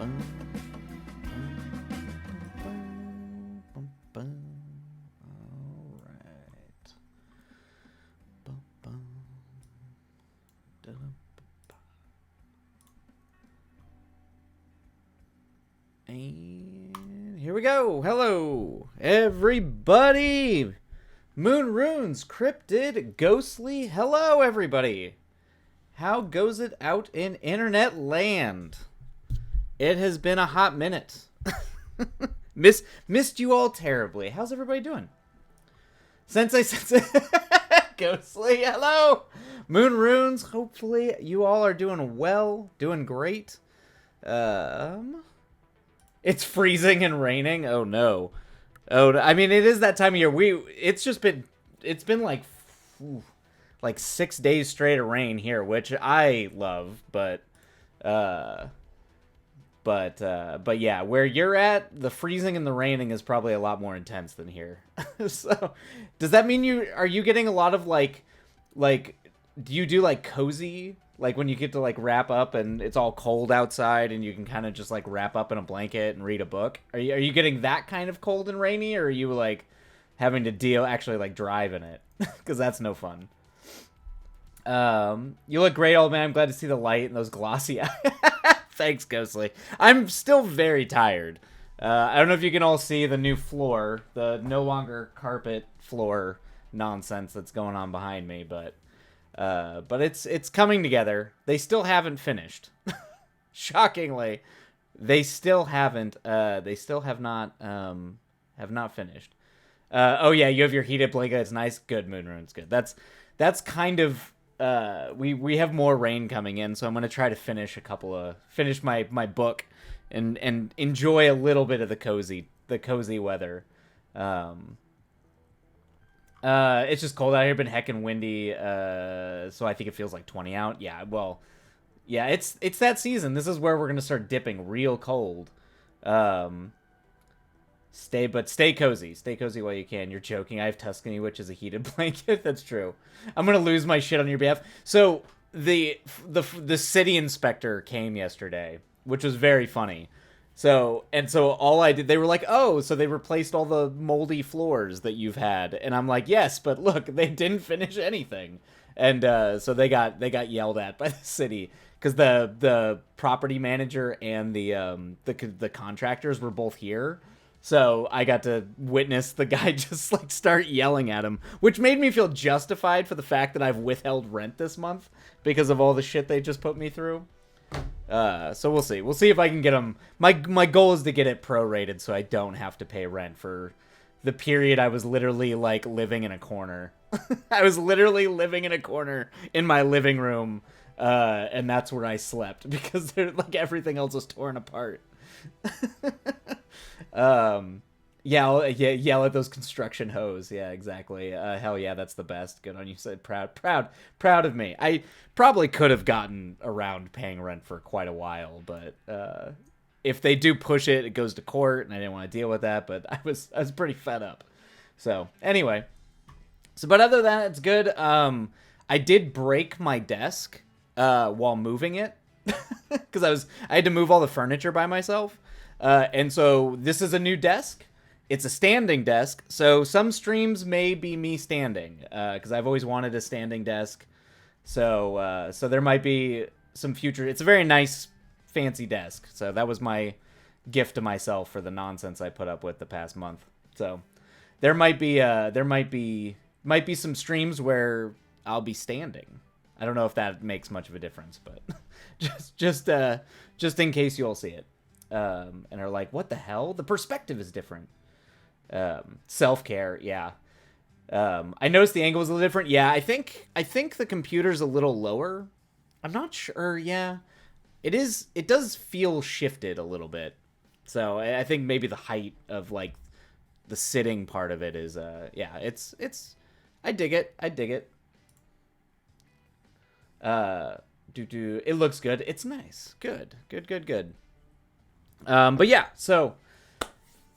And here we go. Hello, everybody. Moon Runes, Cryptid, Ghostly. Hello, everybody. How goes it out in internet land? It has been a hot minute. Missed you all terribly. How's everybody doing? Sensei. Ghostly, hello. Moon Runes, hopefully you all are doing well, doing great. It's freezing and raining. Oh no. Oh, I mean, it is that time of year. It's been like 6 days straight of rain here, which I love, but yeah, where you're at, the freezing and the raining is probably a lot more intense than here. So, does that mean are you getting a lot of like, do you do like cozy, like when you get to like wrap up and it's all cold outside and you can kind of just like wrap up in a blanket and read a book? Are you getting that kind of cold and rainy, or are you like having to actually like drive in it? Because that's no fun. You look great, old man. I'm glad to see the light and those glossy eyes. Thanks, Ghostly. I'm still very tired. I don't know if you can all see the new floor, the no longer carpet floor nonsense that's going on behind me, but it's coming together. They still haven't finished. Shockingly, they still haven't. They still have not finished. Oh yeah, you have your heated blanket. It's nice. Good, Moon Rune's good. That's kind of. We have more rain coming in, so I'm gonna try to finish my book and enjoy a little bit of the cozy weather. It's just cold out here, been heckin' windy, so I think it feels like 20 out. Yeah, well, yeah, it's that season. This is where we're gonna start dipping real cold. Stay cozy. Stay cozy while you can. You're joking. I have Tuscany, which is a heated blanket. That's true. I'm gonna lose my shit on your behalf. So the city inspector came yesterday, which was very funny. So all I did, they were like, oh, so they replaced all the moldy floors that you've had, and I'm like, yes, but look, they didn't finish anything, and so they got yelled at by the city because the property manager and the contractors were both here. So I got to witness the guy just like start yelling at him, which made me feel justified for the fact that I've withheld rent this month because of all the shit they just put me through. So we'll see. We'll see if I can get them. My goal is to get it prorated so I don't have to pay rent for the period I was literally like living in a corner. I was literally living in a corner in my living room, and that's where I slept because like everything else was torn apart. Yell at those construction hoes. Yeah, exactly. Hell yeah, that's the best. Good on you. Said proud of me. I probably could have gotten around paying rent for quite a while, but if they do push it, it goes to court, and I didn't want to deal with that. But I was pretty fed up. So anyway, but other than that, it's good. I did break my desk while moving it because I had to move all the furniture by myself. And so this is a new desk. It's a standing desk, so some streams may be me standing, because I've always wanted a standing desk. So there might be some future. It's a very nice, fancy desk. So that was my gift to myself for the nonsense I put up with the past month. So there might be some streams where I'll be standing. I don't know if that makes much of a difference, but just in case you all see it. And are like, what the hell? The perspective is different. Self-care, yeah. I noticed the angle was a little different. Yeah, I think the computer's a little lower. I'm not sure. Yeah, it is. It does feel shifted a little bit. So I think maybe the height of like the sitting part of it is. Yeah, it's. I dig it. It looks good. It's nice. Good. But yeah, so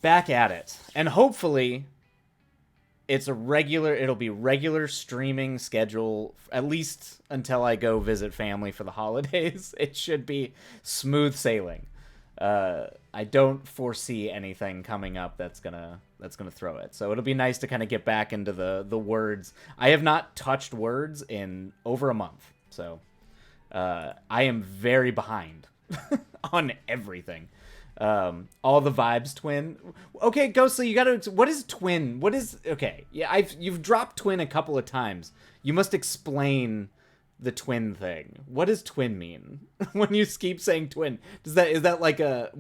back at it, and hopefully it'll be regular streaming schedule, at least until I go visit family for the holidays. It should be smooth sailing. I don't foresee anything coming up that's gonna throw it. So it'll be nice to kind of get back into the words. I have not touched words in over a month, so I am very behind on everything. All the vibes, twin. Okay, Ghostly, you gotta. What is twin? What is okay? Yeah, you've dropped twin a couple of times. You must explain the twin thing. What does twin mean? When you keep saying twin, is that like a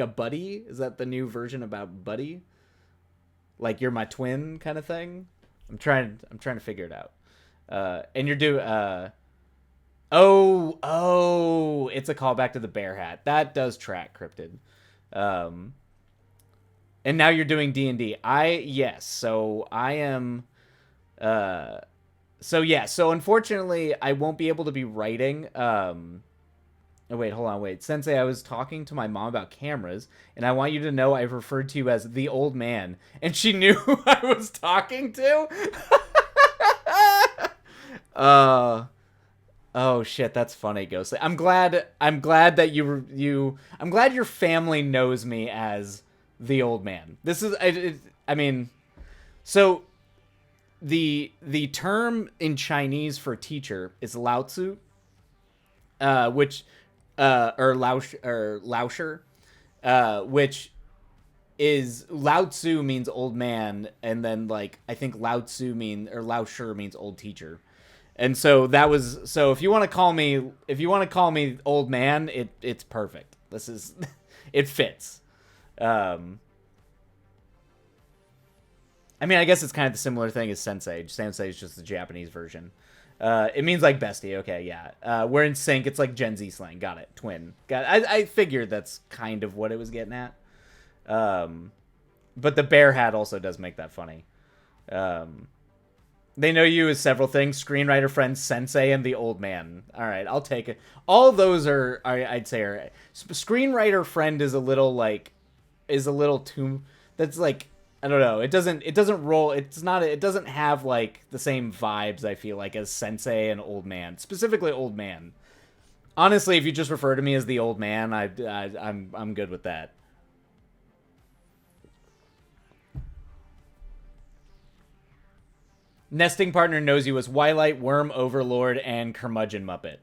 buddy? Is that the new version about buddy? Like you're my twin kind of thing? I'm trying to figure it out. And you're oh, it's a callback to the bear hat. That does track, Cryptid. And now you're doing D&D. Yes, so I am so unfortunately I won't be able to be writing oh wait, hold on, wait. Sensei, I was talking to my mom about cameras, and I want you to know I referred to you as the old man, and she knew who I was talking to. Oh shit, that's funny, Ghostly. I'm glad that I'm glad your family knows me as the old man. This is I mean, so the term in Chinese for teacher is Lao Tzu, which or Laosher, which is Lao Tzu means old man, and then like I think Lao Tzu Laosher means old teacher. And so if you want to call me old man, it's perfect. This is it fits. I mean, I guess it's kind of the similar thing as sensei. Sensei is just the Japanese version. It means like bestie. Okay, yeah. We're in sync. It's like Gen Z slang. Got it. Twin. I figured that's kind of what it was getting at. But the bear hat also does make that funny. They know you as several things: screenwriter friend, sensei, and the old man. All right, I'll take it. All of those I'd say are screenwriter friend is a little too. That's like I don't know. It doesn't roll. It doesn't have like the same vibes I feel like as sensei and old man, specifically old man. Honestly, if you just refer to me as the old man, I'm good with that. Nesting partner knows you as Twilight, Worm Overlord, and Curmudgeon Muppet.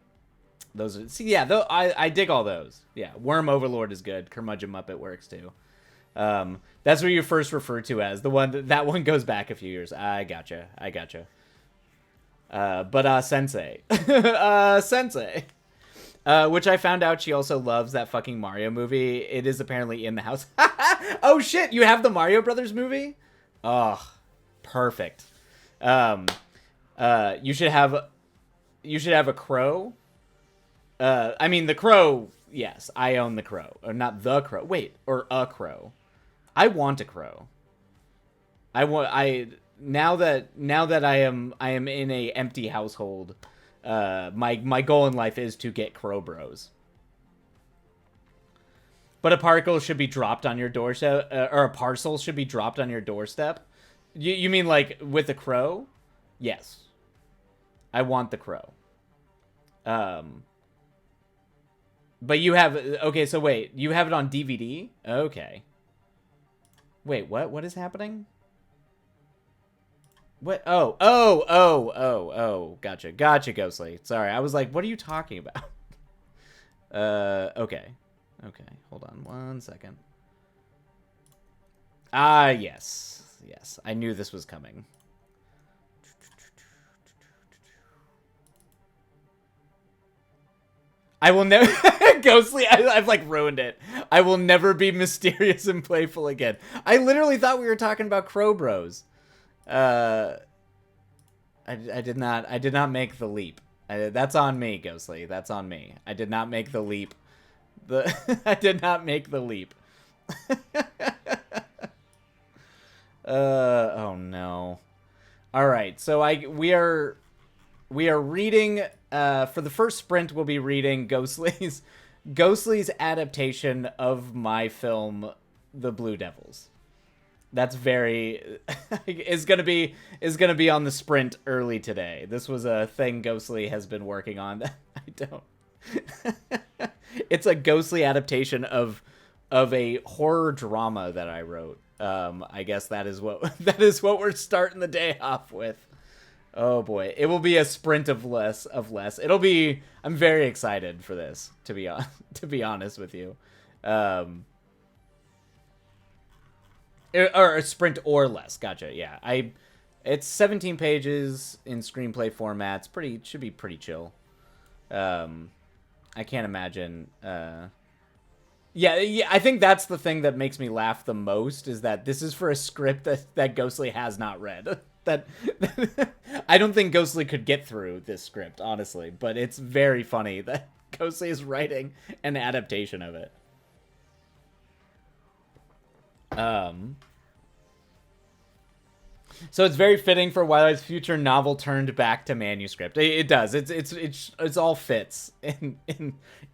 Those are, see, yeah, I dig all those. Yeah, Worm Overlord is good. Curmudgeon Muppet works too. That's what you first referred to as the one. That one goes back a few years. I gotcha. But Sensei, Sensei, which I found out she also loves that fucking Mario movie. It is apparently in the house. Oh shit, you have the Mario Brothers movie? Oh, perfect. You should have a crow. I mean the crow. Yes, I own the crow, or not the crow. Wait, or a crow. I want a crow. Now that I am in a empty household. My goal in life is to get crow bros. But a particle should be dropped on your doorstep, or a parcel should be dropped on your doorstep. You mean like with a crow? Yes. I want the crow. But you have... Okay, so wait. You have it on DVD? Okay. Wait, what? What is happening? What? Oh. Gotcha, Ghostly. Sorry, I was like, what are you talking about? Okay. Hold on 1 second. Ah, yes. Yes, I knew this was coming. I will never... Ghostly, I've like ruined it. I will never be mysterious and playful again. I literally thought we were talking about Crow Bros. I did not make the leap. That's on me, Ghostly. That's on me. I did not make the leap. I did not make the leap. Oh no. All right, so we are reading for the first sprint we'll be reading Ghostly's adaptation of my film The Blue Devils. That's very is going to be on the sprint early today. This was a thing Ghostly has been working on that I don't. It's a ghostly adaptation of a horror drama that I wrote. I guess that is what that is what we're starting the day off with. Oh boy, it will be a sprint of less of less. It'll be. I'm very excited for this. To be to be honest with you, or a sprint or less. Gotcha. Yeah, It's 17 pages in screenplay format. It's pretty. Should be pretty chill. I can't imagine. Yeah, I think that's the thing that makes me laugh the most is that this is for a script that Ghostly has not read. That I don't think Ghostly could get through this script, honestly, but it's very funny that Ghostly is writing an adaptation of it. So it's very fitting for Wilight's future novel turned back to manuscript. It does. It's all fits in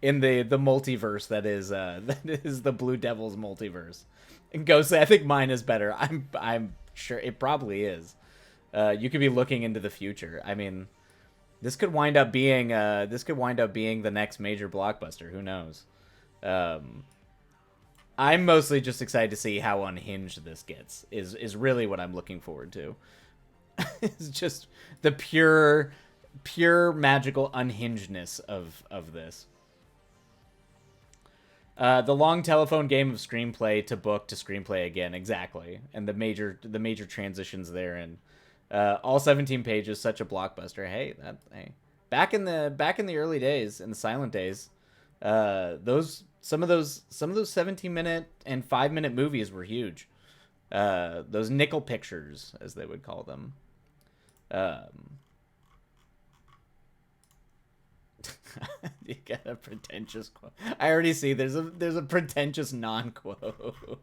the multiverse that is the Blue Devils multiverse. And Ghostly, I think mine is better. I'm sure it probably is. You could be looking into the future. I mean, this could wind up being the next major blockbuster. Who knows? I'm mostly just excited to see how unhinged this gets. Is really what I'm looking forward to. It's just the pure magical unhingedness of this. The long telephone game of screenplay to book to screenplay again, exactly, and the major transitions therein. All 17 pages, such a blockbuster. Hey, back in the early days, in the silent days, some of those 17-minute and 5-minute movies were huge. Those nickel pictures, as they would call them. You got a pretentious quote. I already see there's a pretentious non-quote.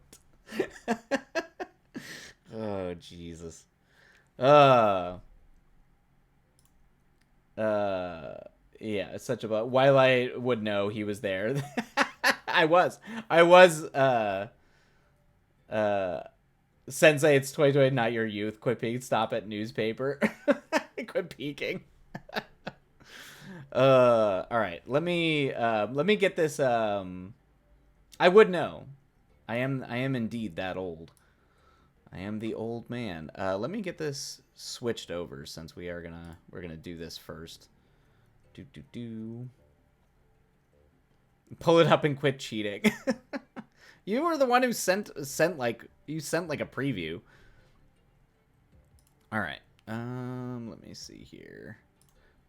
Oh Jesus. Yeah, it's such a Wildlight would know he was there. I was Sensei, it's 2020, not your youth. Quit peeking. Stop at newspaper. Quit peeking. All right. Let me get this. I would know. I am indeed that old. I am the old man. Let me get this switched over since we're gonna do this first. Do. Pull it up and quit cheating. You were the one who sent like a preview. All right. Let me see here.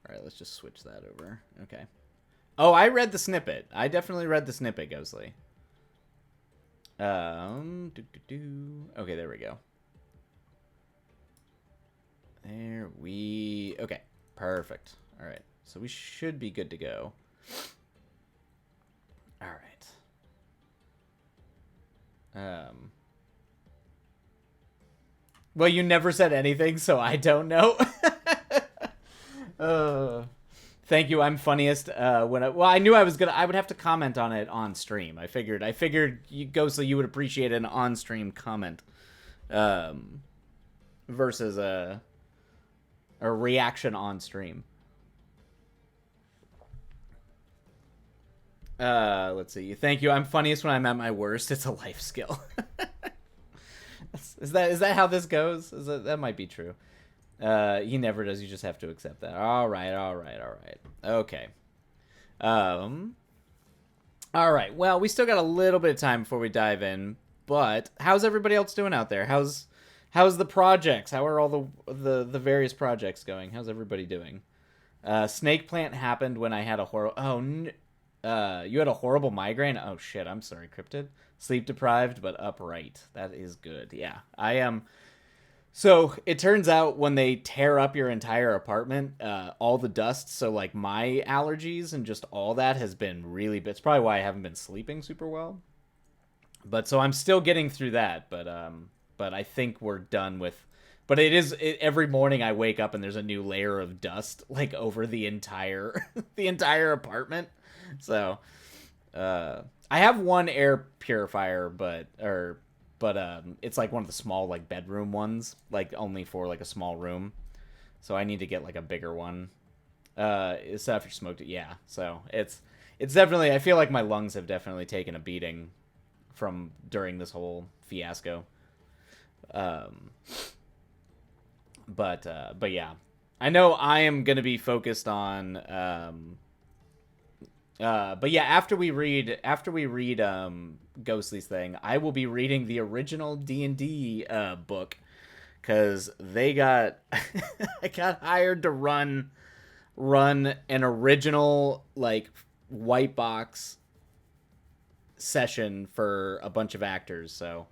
All right, let's just switch that over. Okay. Oh, I read the snippet. I definitely read the snippet, Ghostly. Okay, there we go. Okay, perfect. All right, so we should be good to go. All right. Well, you never said anything, so I don't know. Thank you. I'm funniest. I knew I would have to comment on it on stream. I figured Ghostly, you would appreciate an on-stream comment, versus a reaction on stream. Let's see. Thank you. I'm funniest when I'm at my worst. It's a life skill. Is that how this goes? That might be true. He never does. You just have to accept that. All right. Okay. All right. Well, we still got a little bit of time before we dive in, but how's everybody else doing out there? How's the projects? How are all the various projects going? How's everybody doing? Snake plant happened when I had a horrible... you had a horrible migraine? Oh shit, I'm sorry, Cryptid. Sleep deprived, but upright. That is good. Yeah, I am. So it turns out when they tear up your entire apartment, all the dust, so like my allergies and just all that has been really bad. It's probably why I haven't been sleeping super well. But so I'm still getting through that, but I think we're done with. But every morning I wake up and there's a new layer of dust like over the entire apartment. So, I have one air purifier, but it's like one of the small like bedroom ones, like only for like a small room. So I need to get like a bigger one. So after smoked it, yeah. So It's definitely, I feel like my lungs have definitely taken a beating from during this whole fiasco. Um, but yeah, I know I am gonna be focused on. But yeah, after we read Ghostly's thing, I will be reading the original D&D book because they got I got hired to run an original like white box session for a bunch of actors. So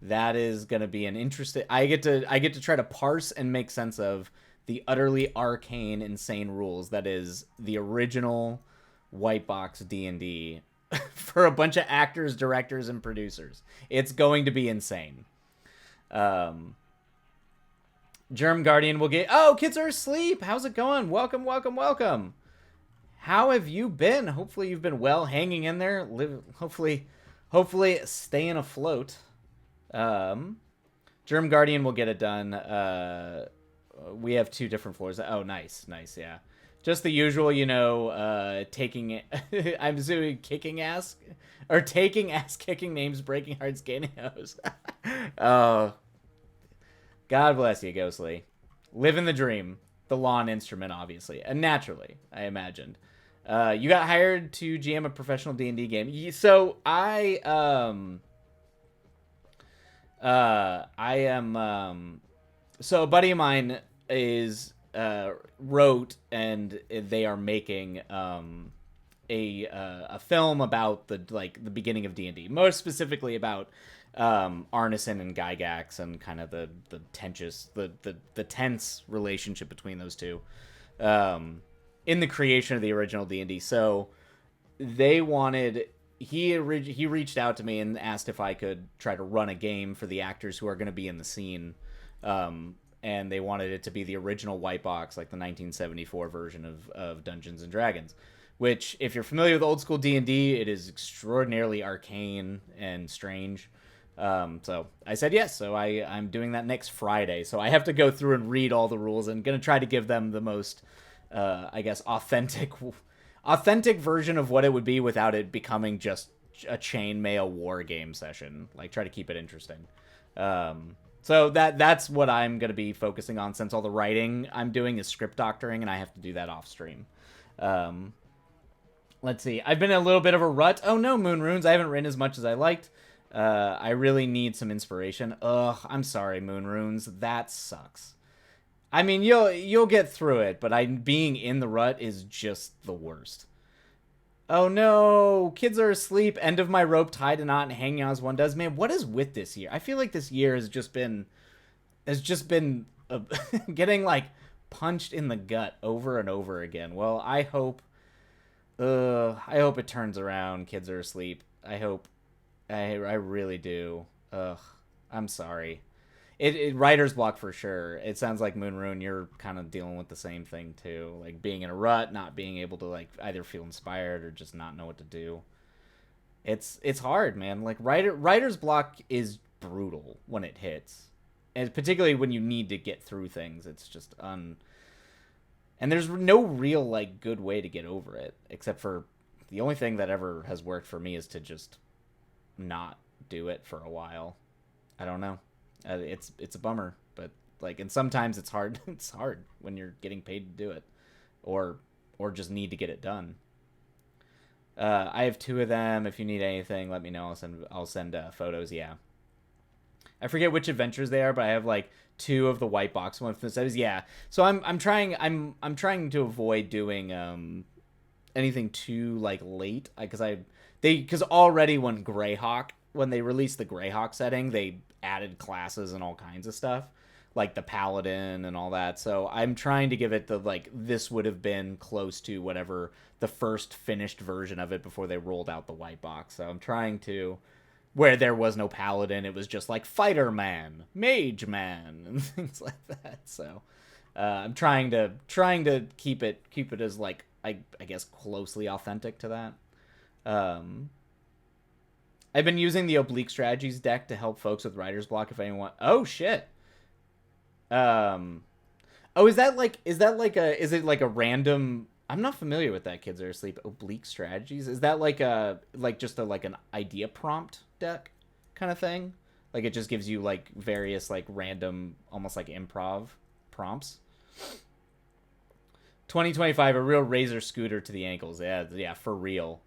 that is going to be an interesting. I get to try to parse and make sense of the utterly arcane, insane rules that is the original white box D&D for a bunch of actors, directors, and producers. It's going to be insane. Um, Germ Guardian will get. Oh, kids are asleep. How's it going? Welcome, welcome, welcome. How have you been? Hopefully you've been well, hanging in there. Hopefully staying afloat. Um, Germ Guardian will get it done. We have 2 different floors. Oh, nice, yeah. Just the usual, taking. I'm assuming kicking ass, or taking ass, kicking names, breaking hearts, gaining hoes. Oh, God bless you, Ghostly. Living the dream. The lawn instrument, obviously, and naturally, I imagined. You got hired to GM a professional D&D game. So I am. So a buddy of mine is wrote, and they are making a film about the beginning of D&D, most specifically about Arneson and Gygax and kind of the tense relationship between those two in the creation of the original D&D. So they wanted. He reached out to me and asked if I could try to run a game for the actors who are going to be in the scene, and they wanted it to be the original white box, like the 1974 version of Dungeons and Dragons. Which, if you're familiar with old school D&D, it is extraordinarily arcane and strange. So I said yes. So I'm doing that next Friday. So I have to go through and read all the rules and going to try to give them the most, I guess, authentic version of what it would be without it becoming just a chainmail war game session. Like, try to keep it interesting. So that's what I'm going to be focusing on, since all the writing I'm doing is script doctoring, and I have to do that off stream. Let's see. I've been in a little bit of a rut. Oh no, Moon Runes. I haven't written as much as I liked. I really need some inspiration. Ugh, I'm sorry, Moon Runes. That sucks. I mean, you'll get through it, but being in the rut is just the worst. Oh no, kids are asleep. End of my rope tied a knot and hanging on as one does. Man, what is with this year? I feel like this year has just been getting like punched in the gut over and over again. Well, I hope it turns around. Kids are asleep. I really do. Ugh, I'm sorry. It writer's block for sure. It sounds like Moonrune, you're kind of dealing with the same thing too, like being in a rut, not being able to like either feel inspired or just not know what to do. It's hard, man. Like writer's block is brutal when it hits, and particularly when you need to get through things. It's just and there's no real like good way to get over it, except for the only thing that ever has worked for me is to just not do it for a while. I don't know. It's a bummer, but like, and sometimes it's hard. It's hard when you're getting paid to do it, or just need to get it done. I have 2 of them. If you need anything, let me know. I'll send photos. Yeah, I forget which adventures they are, but I have like 2 of the white box ones. Yeah, so I'm trying to avoid doing anything too like late, because already when they released the Greyhawk setting, they added classes and all kinds of stuff, like the Paladin and all that. So I'm trying to give it the, like, this would have been close to whatever the first finished version of it before they rolled out the white box. So I'm trying to, where there was no Paladin, it was just like Fighter Man, Mage Man, and things like that. So I'm trying to keep it as like, I guess, closely authentic to that. I've been using the Oblique Strategies deck to help folks with writer's block if anyone. Oh shit. Oh, is it like a random I'm not familiar with that. Kids Are Asleep. Oblique Strategies. Is that like a just a like an idea prompt deck kind of thing? Like it just gives you like various like random, almost like improv prompts. 2025, a real razor scooter to the ankles. Yeah, yeah, for real.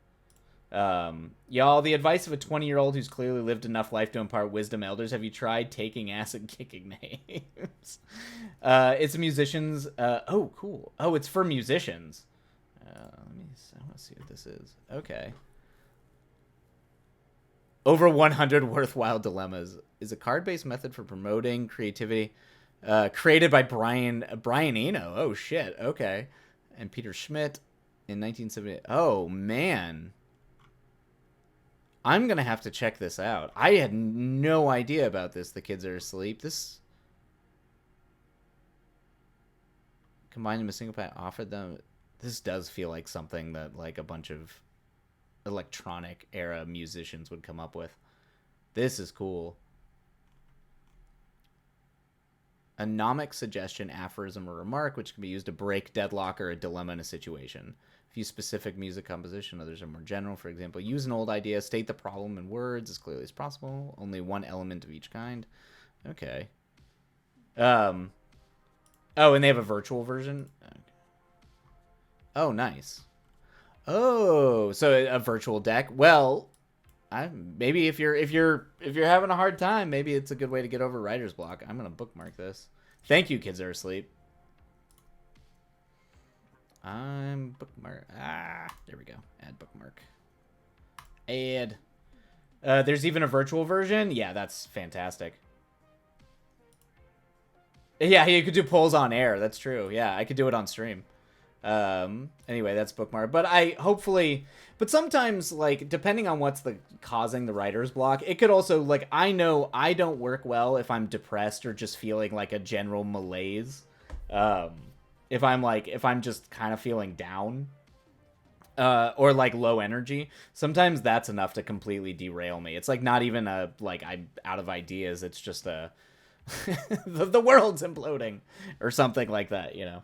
Y'all, the advice of a 20-year-old who's clearly lived enough life to impart wisdom. Elders, have you tried taking acid kicking names? It's musicians. Oh, cool. Oh, it's for musicians. I want to see what this is. Okay. Over 100 worthwhile dilemmas is a card-based method for promoting creativity, created by Brian Eno. Oh shit. Okay, and Peter Schmidt in 1970. Oh man, I'm gonna have to check this out. I had no idea about this. The Kids Are Asleep. This combined in a single pack offered them. This does feel like something that like a bunch of electronic era musicians would come up with. This is cool. A gnomic suggestion, aphorism, or remark which can be used to break deadlock or a dilemma in a situation. A few specific music composition, others are more general. For example, use an old idea, state the problem in words as clearly as possible. Only one element of each kind. Okay. Oh, and they have a virtual version? Okay. Oh, nice. Oh, so a virtual deck. Well, maybe if you're having a hard time, maybe it's a good way to get over writer's block. I'm gonna bookmark this. Thank you, Kids Are Asleep. I'm bookmark. There we go. Add bookmark. Add. There's even a virtual version. Yeah, that's fantastic. Yeah, you could do polls on air. That's true. Yeah, I could do it on stream. Anyway, that's bookmark. But sometimes, like, depending on what's causing the writer's block, it could also, like, I know I don't work well if I'm depressed or just feeling like a general malaise. If I'm just kind of feeling down, or like low energy, sometimes that's enough to completely derail me. It's like not even I'm out of ideas. It's just the world's imploding or something like that, you know?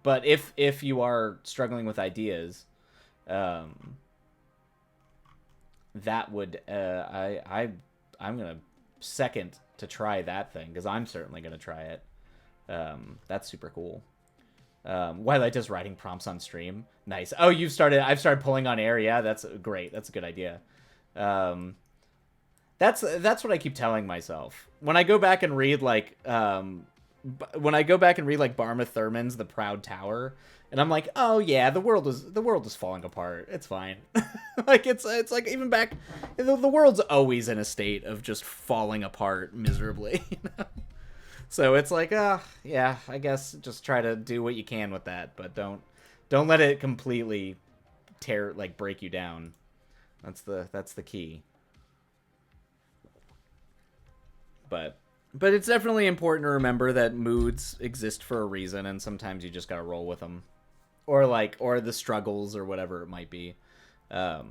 But if you are struggling with ideas, that would, I'm going to second to try that thing, because I'm certainly going to try it. That's super cool. Why just writing prompts on stream? Nice. Oh, I've started pulling on air. Yeah, that's great. That's a good idea. That's what I keep telling myself when I go back and read Barma Thurman's The Proud Tower, and I'm like, oh yeah, the world is falling apart. It's fine. Like it's like even back, the world's always in a state of just falling apart miserably. You know? So it's like, yeah, I guess just try to do what you can with that, but don't let it completely break you down. That's the key. But it's definitely important to remember that moods exist for a reason, and sometimes you just gotta roll with them, or the struggles or whatever it might be. I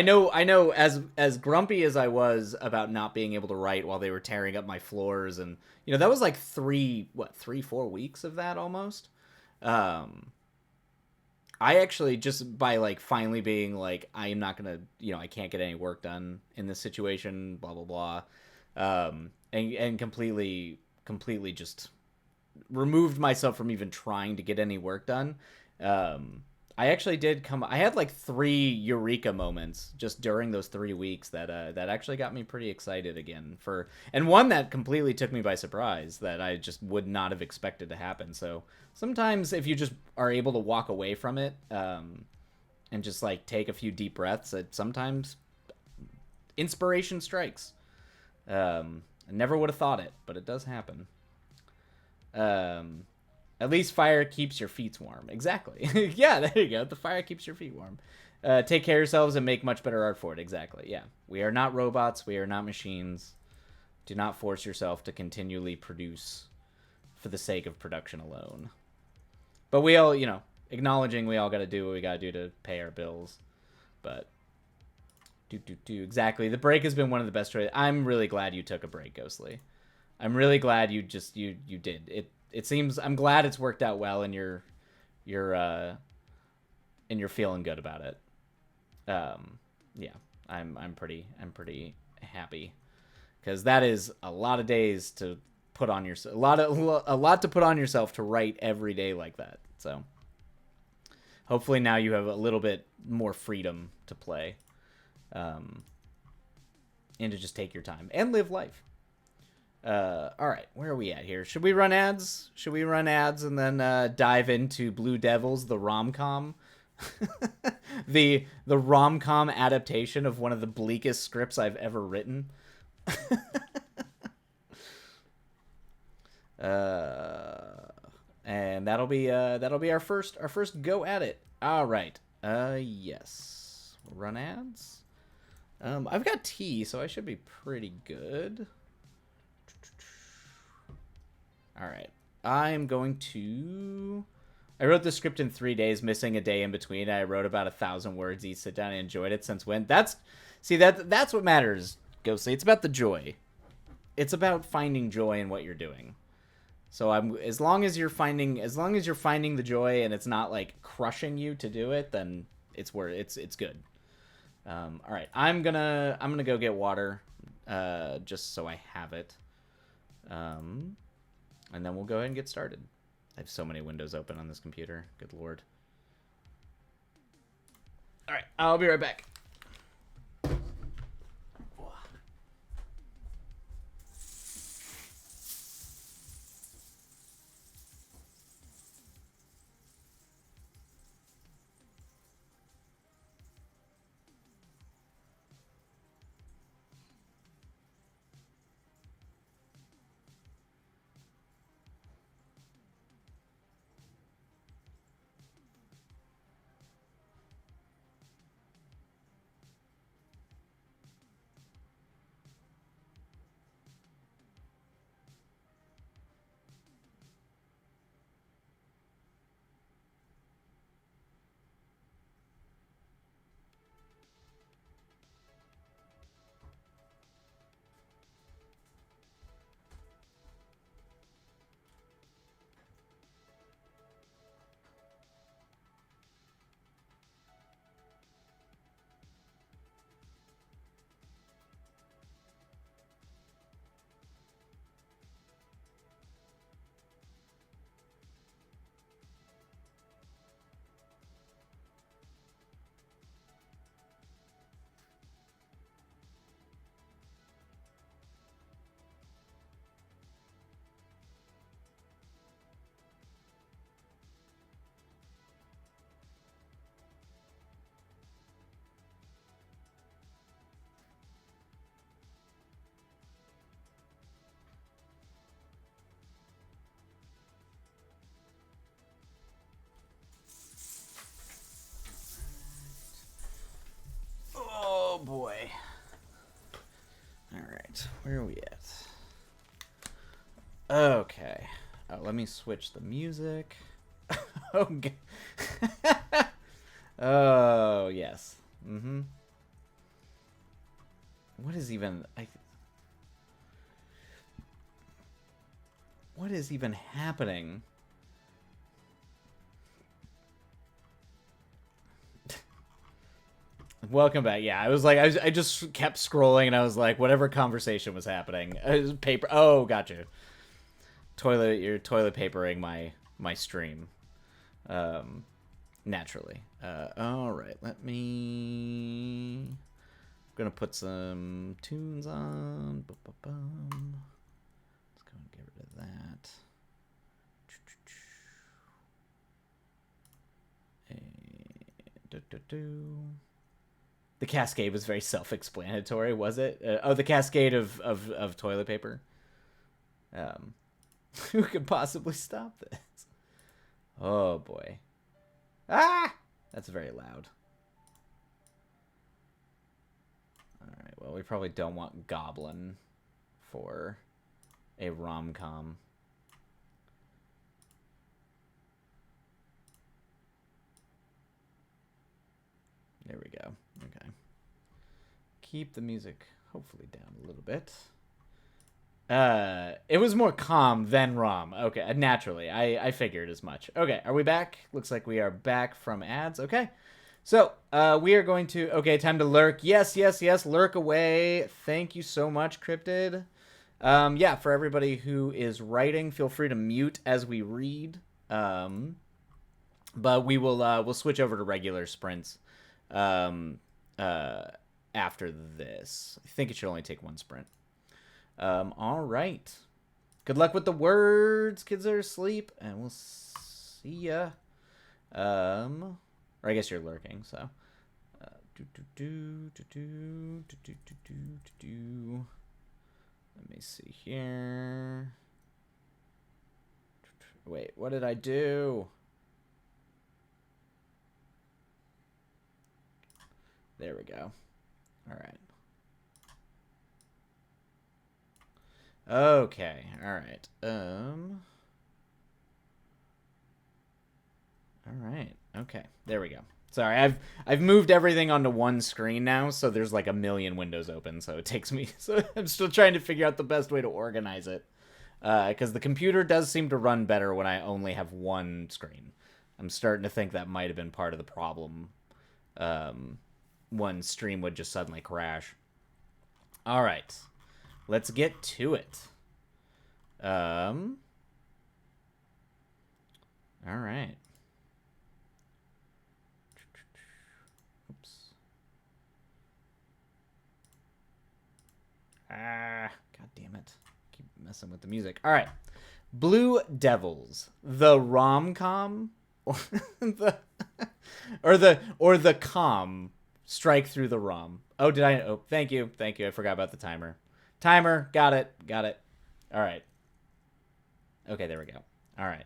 know. As grumpy as I was about not being able to write while they were tearing up my floors, and that was like 3-4 weeks of that almost. I actually, just by finally being I am not gonna, I can't get any work done in this situation, blah blah blah. And completely just removed myself from even trying to get any work done. I actually I had 3 eureka moments just during those 3 weeks that actually got me pretty excited again, and one that completely took me by surprise that I just would not have expected to happen. So sometimes if you just are able to walk away from it, and just take a few deep breaths, sometimes inspiration strikes. I never would have thought it, but it does happen. At least fire keeps your feet warm. Exactly. Yeah, there you go. The fire keeps your feet warm. Take care of yourselves and make much better art for it. Exactly. Yeah. We are not robots. We are not machines. Do not force yourself to continually produce for the sake of production alone. But we all, acknowledging we all got to do what we got to do to pay our bills. But exactly. The break has been one of the best choices. I'm really glad you took a break, Ghostly. I'm really glad you did it. It seems I'm glad it's worked out well, and you're and you're feeling good about it. Yeah, I'm pretty happy because that is a lot of days to put on yourself, a lot to put on yourself to write every day like that. So hopefully now you have a little bit more freedom to play, um, and to just take your time and live life. All right, where are we at here? Should we run ads? Should we run ads and then dive into Blue Devils, the rom com, the rom com adaptation of one of the bleakest scripts I've ever written? uh, and that'll be our first go at it. All right. Yes. Run ads. I've got tea, so I should be pretty good. All right. I'm going to. I wrote the script in 3 days, missing a day in between. I wrote about 1,000 words each. Sit down and enjoyed it. Since when? That's what matters, Ghostly. It's about the joy. It's about finding joy in what you're doing. So as long as you're finding the joy and it's not like crushing you to do it, then it's good. All right, I'm gonna go get water, just so I have it. And then we'll go ahead and get started. I have so many windows open on this computer. Good lord. All right, I'll be right back. Oh boy. All right, where are we at? Okay. Oh, let me switch the music. Oh, oh yes. Mm-hmm. What is even what is even happening? Welcome back. Yeah, I just kept scrolling and I was like, whatever conversation was happening. Paper. Oh, gotcha. You're toilet papering my stream. Naturally. All right. I'm gonna put some tunes on. Bum. Let's go and get rid of that. The cascade was very self-explanatory, was it? The cascade of toilet paper. Who could possibly stop this? Oh boy. Ah! That's very loud. Alright, well, we probably don't want Goblin for a rom-com. There we go. Okay. Keep the music hopefully down a little bit. It was more calm than Rom. Okay, naturally. I figured as much. Okay, are we back? Looks like we are back from ads. Okay. So, we are going to... Okay, time to lurk. Yes, yes, yes. Lurk away. Thank you so much, Cryptid. Yeah, for everybody who is writing, feel free to mute as we read. But we will we'll switch over to regular sprints um, uh, after this. I think it should only take one sprint. All right. Good luck with the words. Kids are asleep, and we'll see ya. Or I guess you're lurking, so. Let me see here. Wait, what did I do? There we go. All right. Okay. All right. All right. Okay. There we go. Sorry, I've moved everything onto one screen now, so there's like a million windows open, so it takes me... So I'm still trying to figure out the best way to organize it. Because the computer does seem to run better when I only have one screen. I'm starting to think that might have been part of the problem. One stream would just suddenly crash. All right. Let's get to it. All right. Oops. God damn it. Keep messing with the music. All right. Blue Devils, the rom-com or the com strike through the rom. Oh, did I? Oh, thank you. Thank you. I forgot about the timer. Timer. Got it. Got it. All right. Okay, there we go. All right.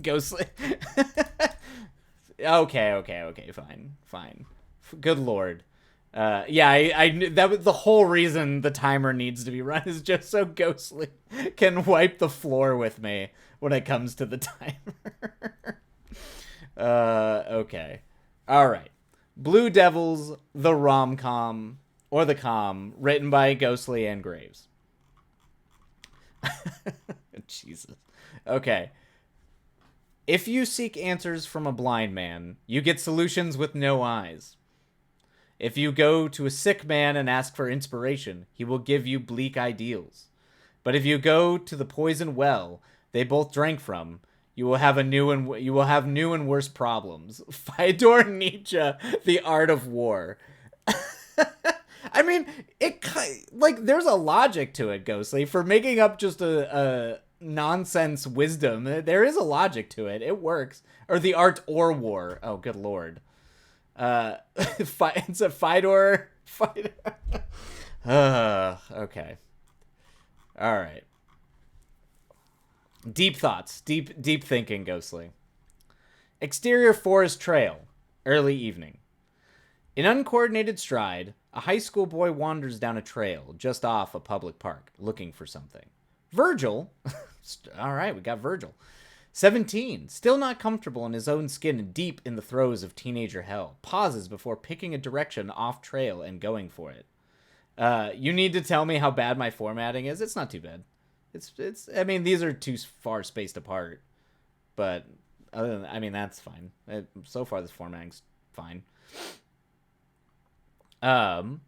Ghostly. Okay. Fine. Good lord. Yeah, I that was the whole reason the timer needs to be run is just so Ghostly can wipe the floor with me when it comes to the timer. Okay. All right. Blue Devils, the rom-com, or the com, written by Ghostly and Graves. Jesus. Okay. If you seek answers from a blind man, you get solutions with no eyes. If you go to a sick man and ask for inspiration, he will give you bleak ideals. But if you go to the poison well they both drank from, you will have new and worse problems. Fyodor Nietzsche, The Art of War. I mean, there's a logic to it, Ghostly, for making up just a nonsense wisdom. There is a logic to it. It works. Or The Art or War. Oh, good lord. It's a Fyodor. Okay. All right. Deep thoughts. Deep thinking, Ghostly. Exterior forest trail. Early evening. In uncoordinated stride, a high school boy wanders down a trail just off a public park, looking for something. Virgil. All right, we got Virgil. 17, still not comfortable in his own skin and deep in the throes of teenager hell, pauses before picking a direction off trail and going for it. You need to tell me how bad my formatting is. It's not too bad. It's. I mean, these are too far spaced apart, but other than, I mean, that's fine. So far, this formatting's fine. Oh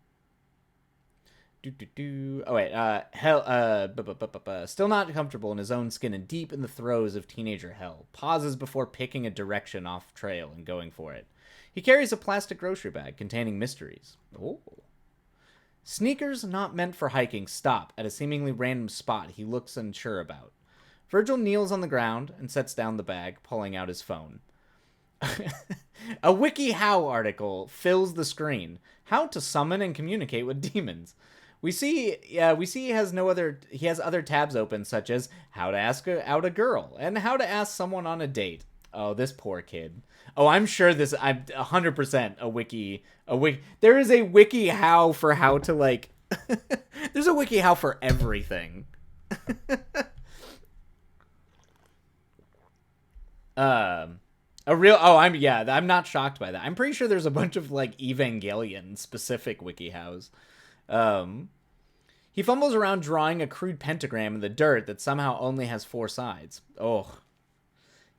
wait. Still not comfortable in his own skin and deep in the throes of teenager hell. Pauses before picking a direction off trail and going for it. He carries a plastic grocery bag containing mysteries. Oh. Sneakers not meant for hiking stop at a seemingly random spot he looks unsure about. Virgil kneels on the ground and sets down the bag, pulling out his phone. A WikiHow article fills the screen. How to summon and communicate with demons. We see he has other tabs open, such as how to ask out a girl and how to ask someone on a date. Oh, this poor kid. Oh, I'm sure I'm 100% a wiki. There is a WikiHow for how to like. There's a WikiHow for everything. I'm not shocked by that. I'm pretty sure there's a bunch of like Evangelion specific WikiHows. He fumbles around drawing a crude pentagram in the dirt that somehow only has 4 sides. Oh,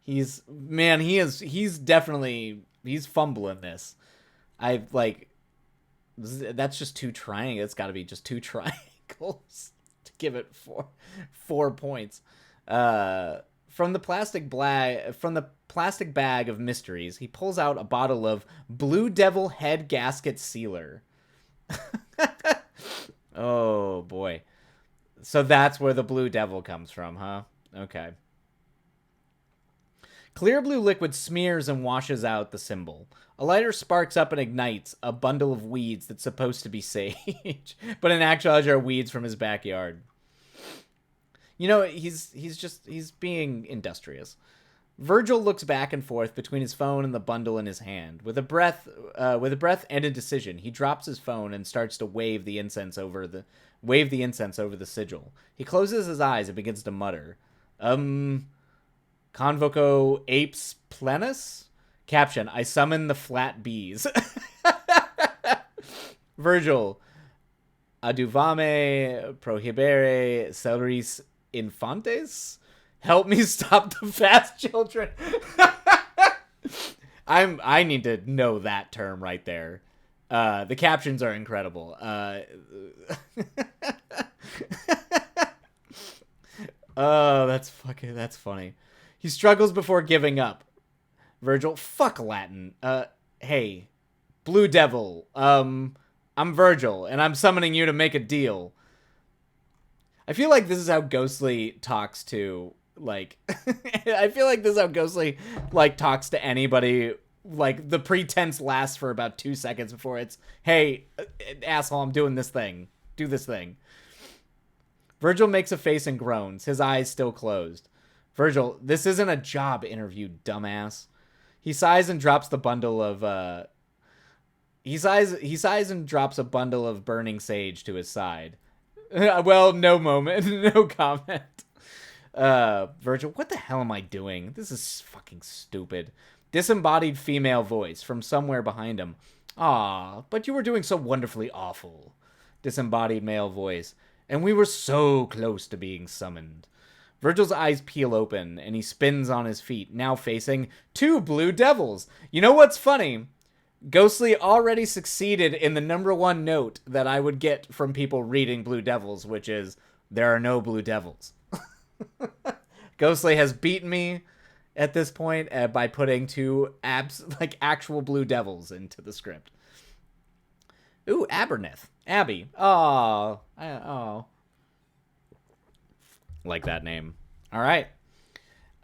he's definitely fumbling this. That's just 2 triangles. It's got to be just 2 triangles to give it 4 points. From the plastic bag of mysteries, he pulls out a bottle of Blue Devil head gasket sealer. Oh boy. So that's where the Blue Devil comes from, huh? Okay. Clear blue liquid smears and washes out the symbol. A lighter sparks up and ignites a bundle of weeds that's supposed to be sage, but in actuality are weeds from his backyard. You know, he's being industrious. Virgil looks back and forth between his phone and the bundle in his hand. With a breath and a decision, he drops his phone and starts to wave the incense over the sigil. He closes his eyes and begins to mutter, Convoco apes plenus? Caption, I summon the flat bees. Virgil, aduvame prohibere celeris infantes? Help me stop the fast children. I need to know that term right there. The captions are incredible. Oh, that's funny. He struggles before giving up. Virgil, fuck Latin. Hey, Blue Devil. I'm Virgil, and I'm summoning you to make a deal. I feel like this is how Ghostly talks to, like, I feel like this is how Ghostly, like, talks to anybody. Like, the pretense lasts for about 2 seconds before it's, hey, asshole, I'm doing this thing. Do this thing. Virgil makes a face and groans, his eyes still closed. Virgil, this isn't a job interview, dumbass. He sighs and drops the bundle of, he sighs and drops a bundle of burning sage to his side. Well, no comment. Virgil, what the hell am I doing? This is fucking stupid. Disembodied female voice from somewhere behind him. Ah, but you were doing so wonderfully awful. Disembodied male voice. And we were so close to being summoned. Virgil's eyes peel open, and he spins on his feet, now facing 2 blue devils. You know what's funny? Ghostly already succeeded in the #1 note that I would get from people reading Blue Devils, which is, there are no blue devils. Ghostly has beaten me at this point by putting 2 actual blue devils into the script. Ooh, Aberneth. Abby. Oh. Like that name. All right.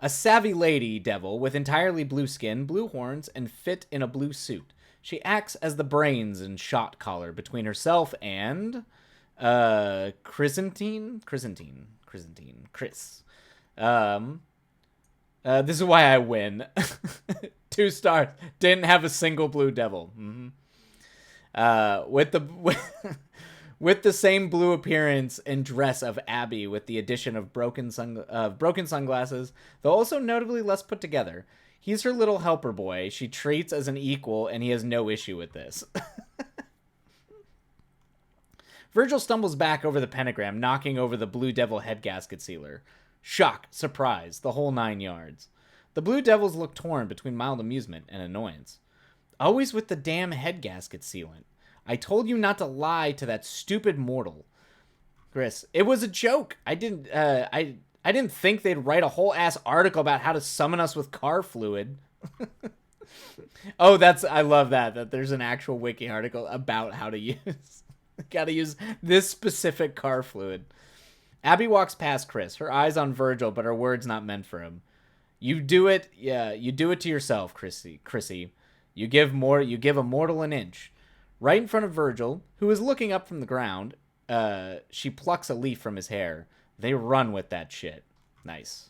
A savvy lady devil with entirely blue skin, blue horns, and fit in a blue suit. She acts as the brains and shot collar between herself and Chris. This is why I win. 2 stars. Didn't have a single blue devil. Mm-hmm. With the same blue appearance and dress of Abby, with the addition of broken sunglasses, though also notably less put together. He's her little helper boy. She treats as an equal, and he has no issue with this. Virgil stumbles back over the pentagram, knocking over the Blue Devil head gasket sealer. Shock, surprise, the whole 9 yards. The Blue Devils look torn between mild amusement and annoyance. Always with the damn head gasket sealant. I told you not to lie to that stupid mortal. Chris, it was a joke. I didn't think they'd write a whole ass article about how to summon us with car fluid. Oh, I love that there's an actual wiki article about how to use gotta use this specific car fluid. Abby walks past Chris, her eyes on Virgil, but her words not meant for him. You do it to yourself, Chrissy. You give a mortal an inch. Right in front of Virgil, who is looking up from the ground, she plucks a leaf from his hair. They run with that shit. Nice.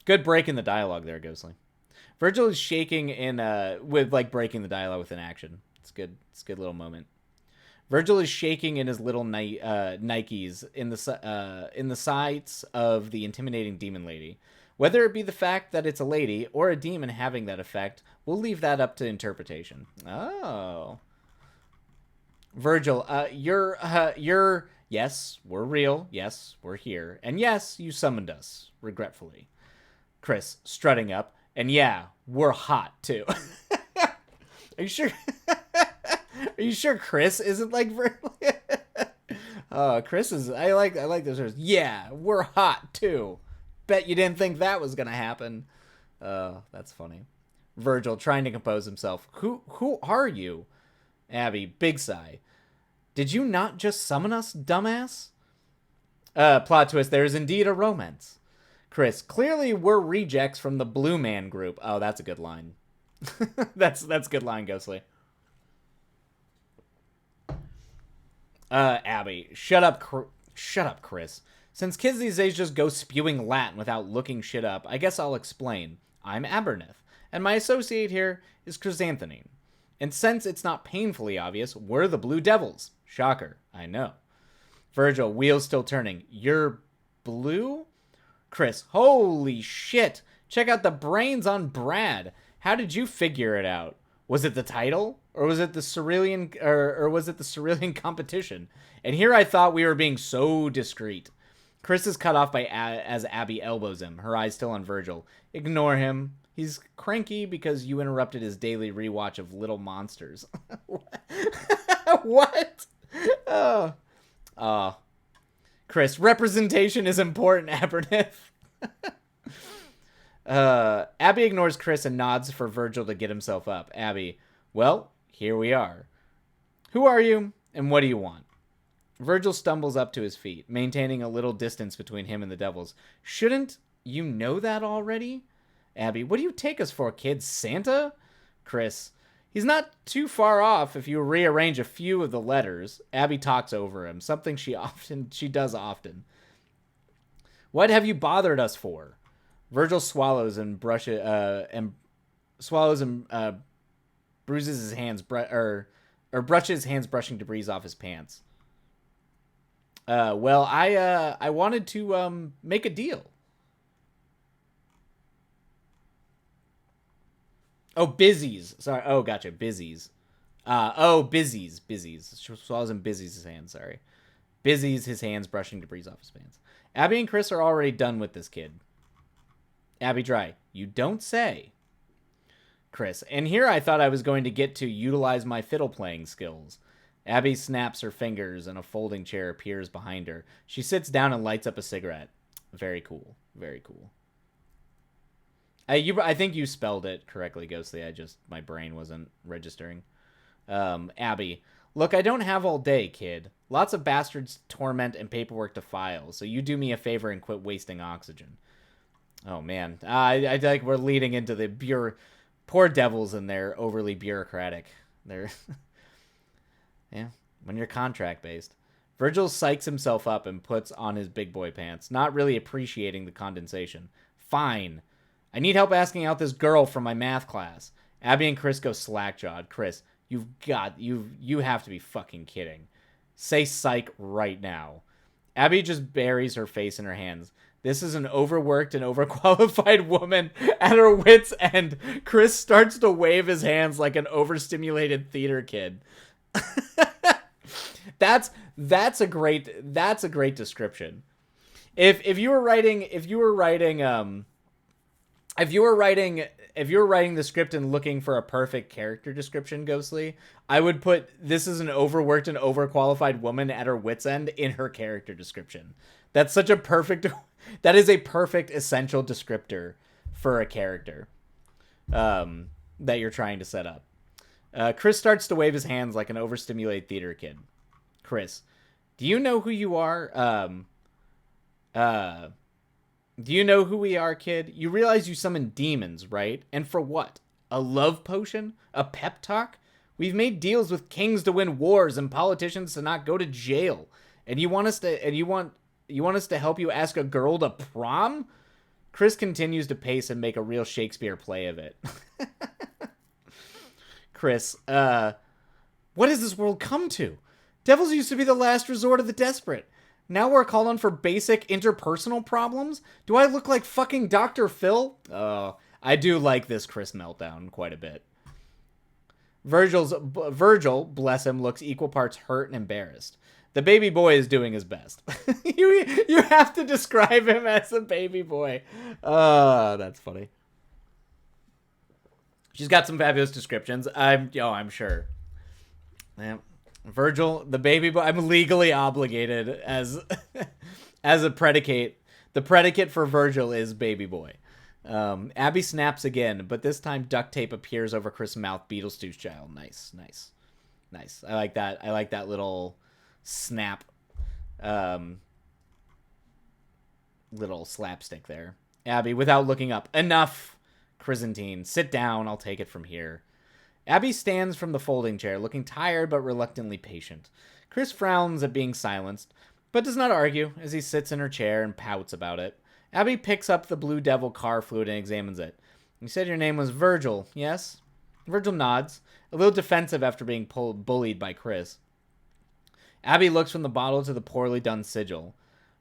Good break in the dialogue there, Ghostly. Virgil is shaking with breaking the dialogue with an action. It's good. It's a good little moment. Virgil is shaking in his little Nikes in the sights of the intimidating demon lady. Whether it be the fact that it's a lady or a demon having that effect, we'll leave that up to interpretation. Oh. Virgil, yes, we're real. Yes, we're here. And yes, you summoned us, regretfully. Chris, strutting up. And yeah, we're hot, too. Are you sure? Are you sure Chris isn't like Virgil? Chris is, I like this. Yeah, we're hot, too. Bet you didn't think that was gonna happen. That's funny. Virgil, trying to compose himself. Who are you? Abby, big sigh. Did you not just summon us, dumbass? Plot twist, there is indeed a romance. Chris, clearly we're rejects from the Blue Man group. Oh, that's a good line. that's a good line, Ghostly. Abby, shut up, Chris. Since kids these days just go spewing Latin without looking shit up, I guess I'll explain. I'm Aberneth, and my associate here is Chrysanthemum. And since it's not painfully obvious, we're the Blue Devils. Shocker, I know. Virgil, wheels still turning. You're blue? Chris, holy shit. Check out the brains on Brad. How did you figure it out? Was it the title? Or was it the Cerulean competition? And here I thought we were being so discreet. Chris is cut off by as Abby elbows him, her eyes still on Virgil. Ignore him. He's cranky because you interrupted his daily rewatch of Little Monsters. What? Oh. Chris, representation is important, Aberneth. Abby ignores Chris and nods for Virgil to get himself up. Abby, well, here we are. Who are you, and what do you want? Virgil stumbles up to his feet, maintaining a little distance between him and the devils. Shouldn't you know that already? Abby, what do you take us for, kid? Santa? Chris, he's not too far off if you rearrange a few of the letters. Abby talks over him, something she does often. What have you bothered us for? Virgil swallows and bruises his hands, or brushes his hands, brushing debris off his pants. Well, I wanted to make a deal. Oh, busies. Sorry. Oh, gotcha. Busies. Busies. Swallows and busies his hands. Sorry. Busies his hands, brushing debris off his pants. Abby and Chris are already done with this kid. Abby dry. You don't say. Chris. And here I thought I was going to get to utilize my fiddle playing skills. Abby snaps her fingers and a folding chair appears behind her. She sits down and lights up a cigarette. Very cool. Very cool. I think you spelled it correctly, Ghostly. My brain wasn't registering. Abby. Look, I don't have all day, kid. Lots of bastards torment and paperwork to file, so you do me a favor and quit wasting oxygen. Oh, man. I like we're leading into the poor devils and they're overly bureaucratic. They're... yeah, when you're contract-based. Virgil psychs himself up and puts on his big boy pants, not really appreciating the condensation. Fine. I need help asking out this girl from my math class. Abby and Chris go slack-jawed. Chris, you have to be fucking kidding. Say psych right now. Abby just buries her face in her hands. This is an overworked and overqualified woman at her wit's end. Chris starts to wave his hands like an overstimulated theater kid. That's a great description. If you were writing the script and looking for a perfect character description, Ghostly, I would put this is an overworked and overqualified woman at her wit's end in her character description. That is a perfect essential descriptor for a character that you're trying to set up. Chris starts to wave his hands like an overstimulated theater kid. Chris, do you know who you are? Do you know who we are, kid? You realize you summon demons, right? And for what? A love potion? A pep talk? We've made deals with kings to win wars and politicians to not go to jail. And you want us to help you ask a girl to prom? Chris continues to pace and make a real Shakespeare play of it. Chris, what has this world come to? Devils used to be the last resort of the desperate. Now we're called on for basic interpersonal problems? Do I look like fucking Dr. Phil? I do like this Chris meltdown quite a bit. Virgil, bless him, looks equal parts hurt and embarrassed. The baby boy is doing his best. You have to describe him as a baby boy. That's funny. She's got some fabulous descriptions. I'm sure. Yeah. Virgil, the baby boy. I'm legally obligated as as a predicate. The predicate for Virgil is baby boy. Abby snaps again, but this time duct tape appears over Chris' mouth, Beetlejuice style. Nice. I like that. I like that little snap, little slapstick there. Abby, without looking up. Enough, Chrysantine. Sit down. I'll take it from here. Abby stands from the folding chair, looking tired but reluctantly patient. Chris frowns at being silenced, but does not argue as he sits in her chair and pouts about it. Abby picks up the Blue Devil car fluid and examines it. You said your name was Virgil, yes? Virgil nods, a little defensive after being bullied by Chris. Abby looks from the bottle to the poorly done sigil.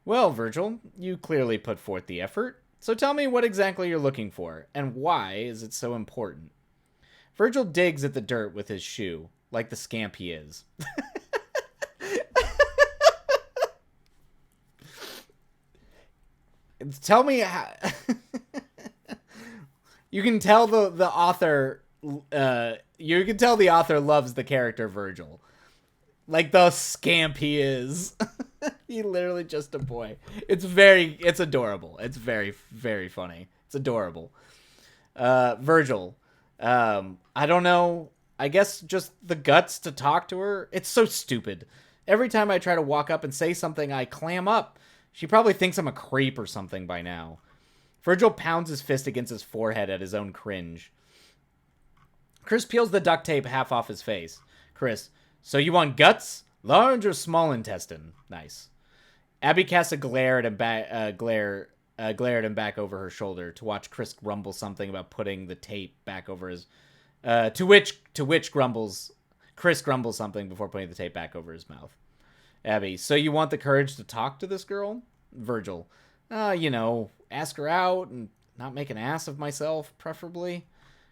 Well, Virgil, you clearly put forth the effort, so tell me what exactly you're looking for, and why is it so important? Virgil digs at the dirt with his shoe, like the scamp he is. Tell me how... You can tell the author... you can tell the author loves the character Virgil. Like the scamp he is. He literally just a boy. It's adorable. It's very, very funny. It's adorable. Virgil. I don't know. I guess just the guts to talk to her. It's so stupid. Every time I try to walk up and say something, I clam up. She probably thinks I'm a creep or something by now. Virgil pounds his fist against his forehead at his own cringe. Chris peels the duct tape half off his face. Chris, so you want guts? Large or small intestine? Nice. Abby casts a glare at him glared at him back over her shoulder to watch Chris grumble something about putting the tape back over his... to which Chris grumbles something before putting the tape back over his mouth. Abby, so you want the courage to talk to this girl? Virgil, ask her out and not make an ass of myself, preferably.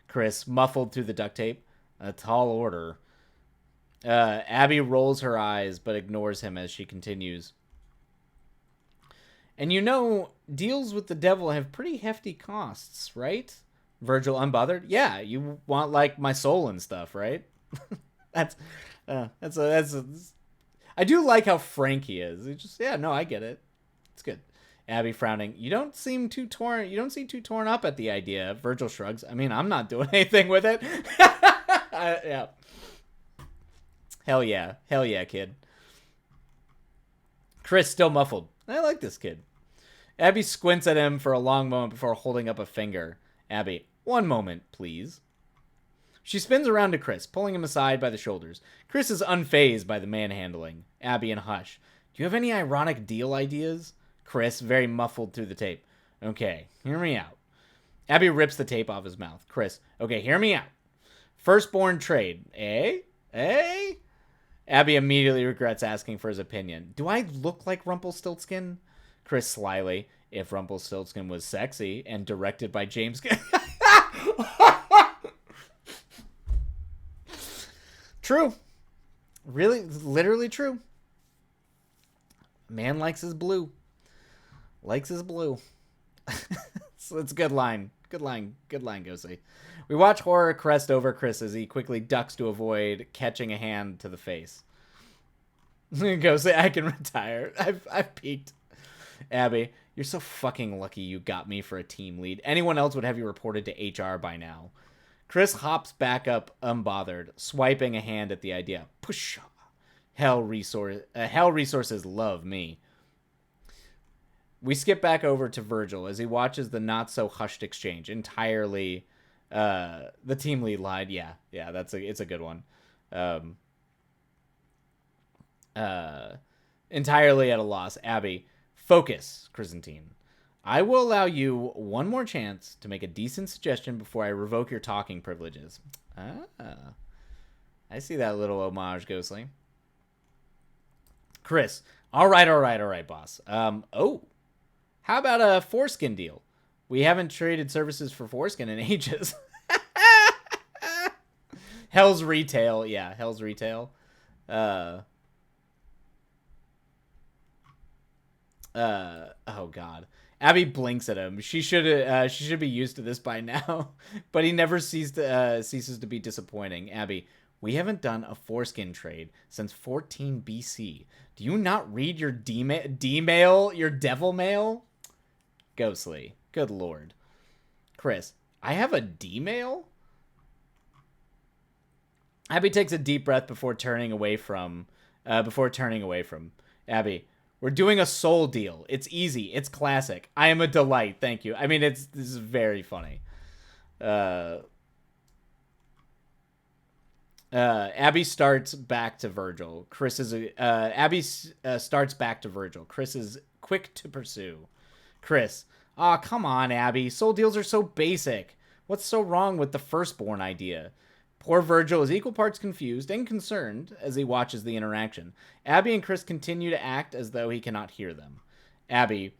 Chris, muffled through the duct tape, a tall order. Abby rolls her eyes but ignores him as she continues. And deals with the devil have pretty hefty costs, right? Virgil, unbothered. Yeah, you want like my soul and stuff, right? that's I do like how frank he is. He just, I get it. It's good. Abby frowning. You don't seem too torn up at the idea. Virgil shrugs. I mean, I'm not doing anything with it. Yeah. Hell yeah, kid. Chris, still muffled. I like this kid. Abby squints at him for a long moment before holding up a finger. Abby, one moment, please. She spins around to Chris, pulling him aside by the shoulders. Chris is unfazed by the manhandling. Abby in a hush. Do you have any ironic deal ideas? Chris, very muffled through the tape. Okay, hear me out. Abby rips the tape off his mouth. Chris, okay, hear me out. Firstborn trade. Eh? Abby immediately regrets asking for his opinion. Do I look like Rumpelstiltskin? Chris slyly. If Rumpelstiltskin was sexy and directed by James... True. Really, literally true. Man likes his blue. So it's a good line. Good line, Ghosty. We watch horror crest over Chris as he quickly ducks to avoid catching a hand to the face. Ghosty, I can retire. I've peaked. Abby, you're so fucking lucky you got me for a team lead. Anyone else would have you reported to HR by now. Chris hops back up unbothered, swiping a hand at the idea. Push. Hell resources love me. We skip back over to Virgil as he watches the not-so-hushed exchange. Entirely, the team lead line. Yeah, it's a good one. Entirely at a loss. Abby, focus, Chrysantine. I will allow you one more chance to make a decent suggestion before I revoke your talking privileges. I see that little homage, Ghostly. Chris, all right, boss. How about a foreskin deal? We haven't traded services for foreskin in ages. Hell's Retail. Yeah, Hell's Retail. Oh God. Abby blinks at him. She should be used to this by now, but he never ceases to be disappointing. Abby, we haven't done a foreskin trade since 14 BC. Do you not read your D-mail, your devil mail? Ghostly. Good lord. Chris, I have a D-mail? Abby takes a deep breath before turning away from Abby. We're doing a soul deal. It's easy. It's classic. I am a delight. Thank you. I mean, this is very funny. Abby starts back to Virgil. Abby starts back to Virgil. Chris is quick to pursue. Chris, aw, come on, Abby. Soul deals are so basic. What's so wrong with the firstborn idea? Poor Virgil is equal parts confused and concerned as he watches the interaction. Abby and Chris continue to act as though he cannot hear them. Abby,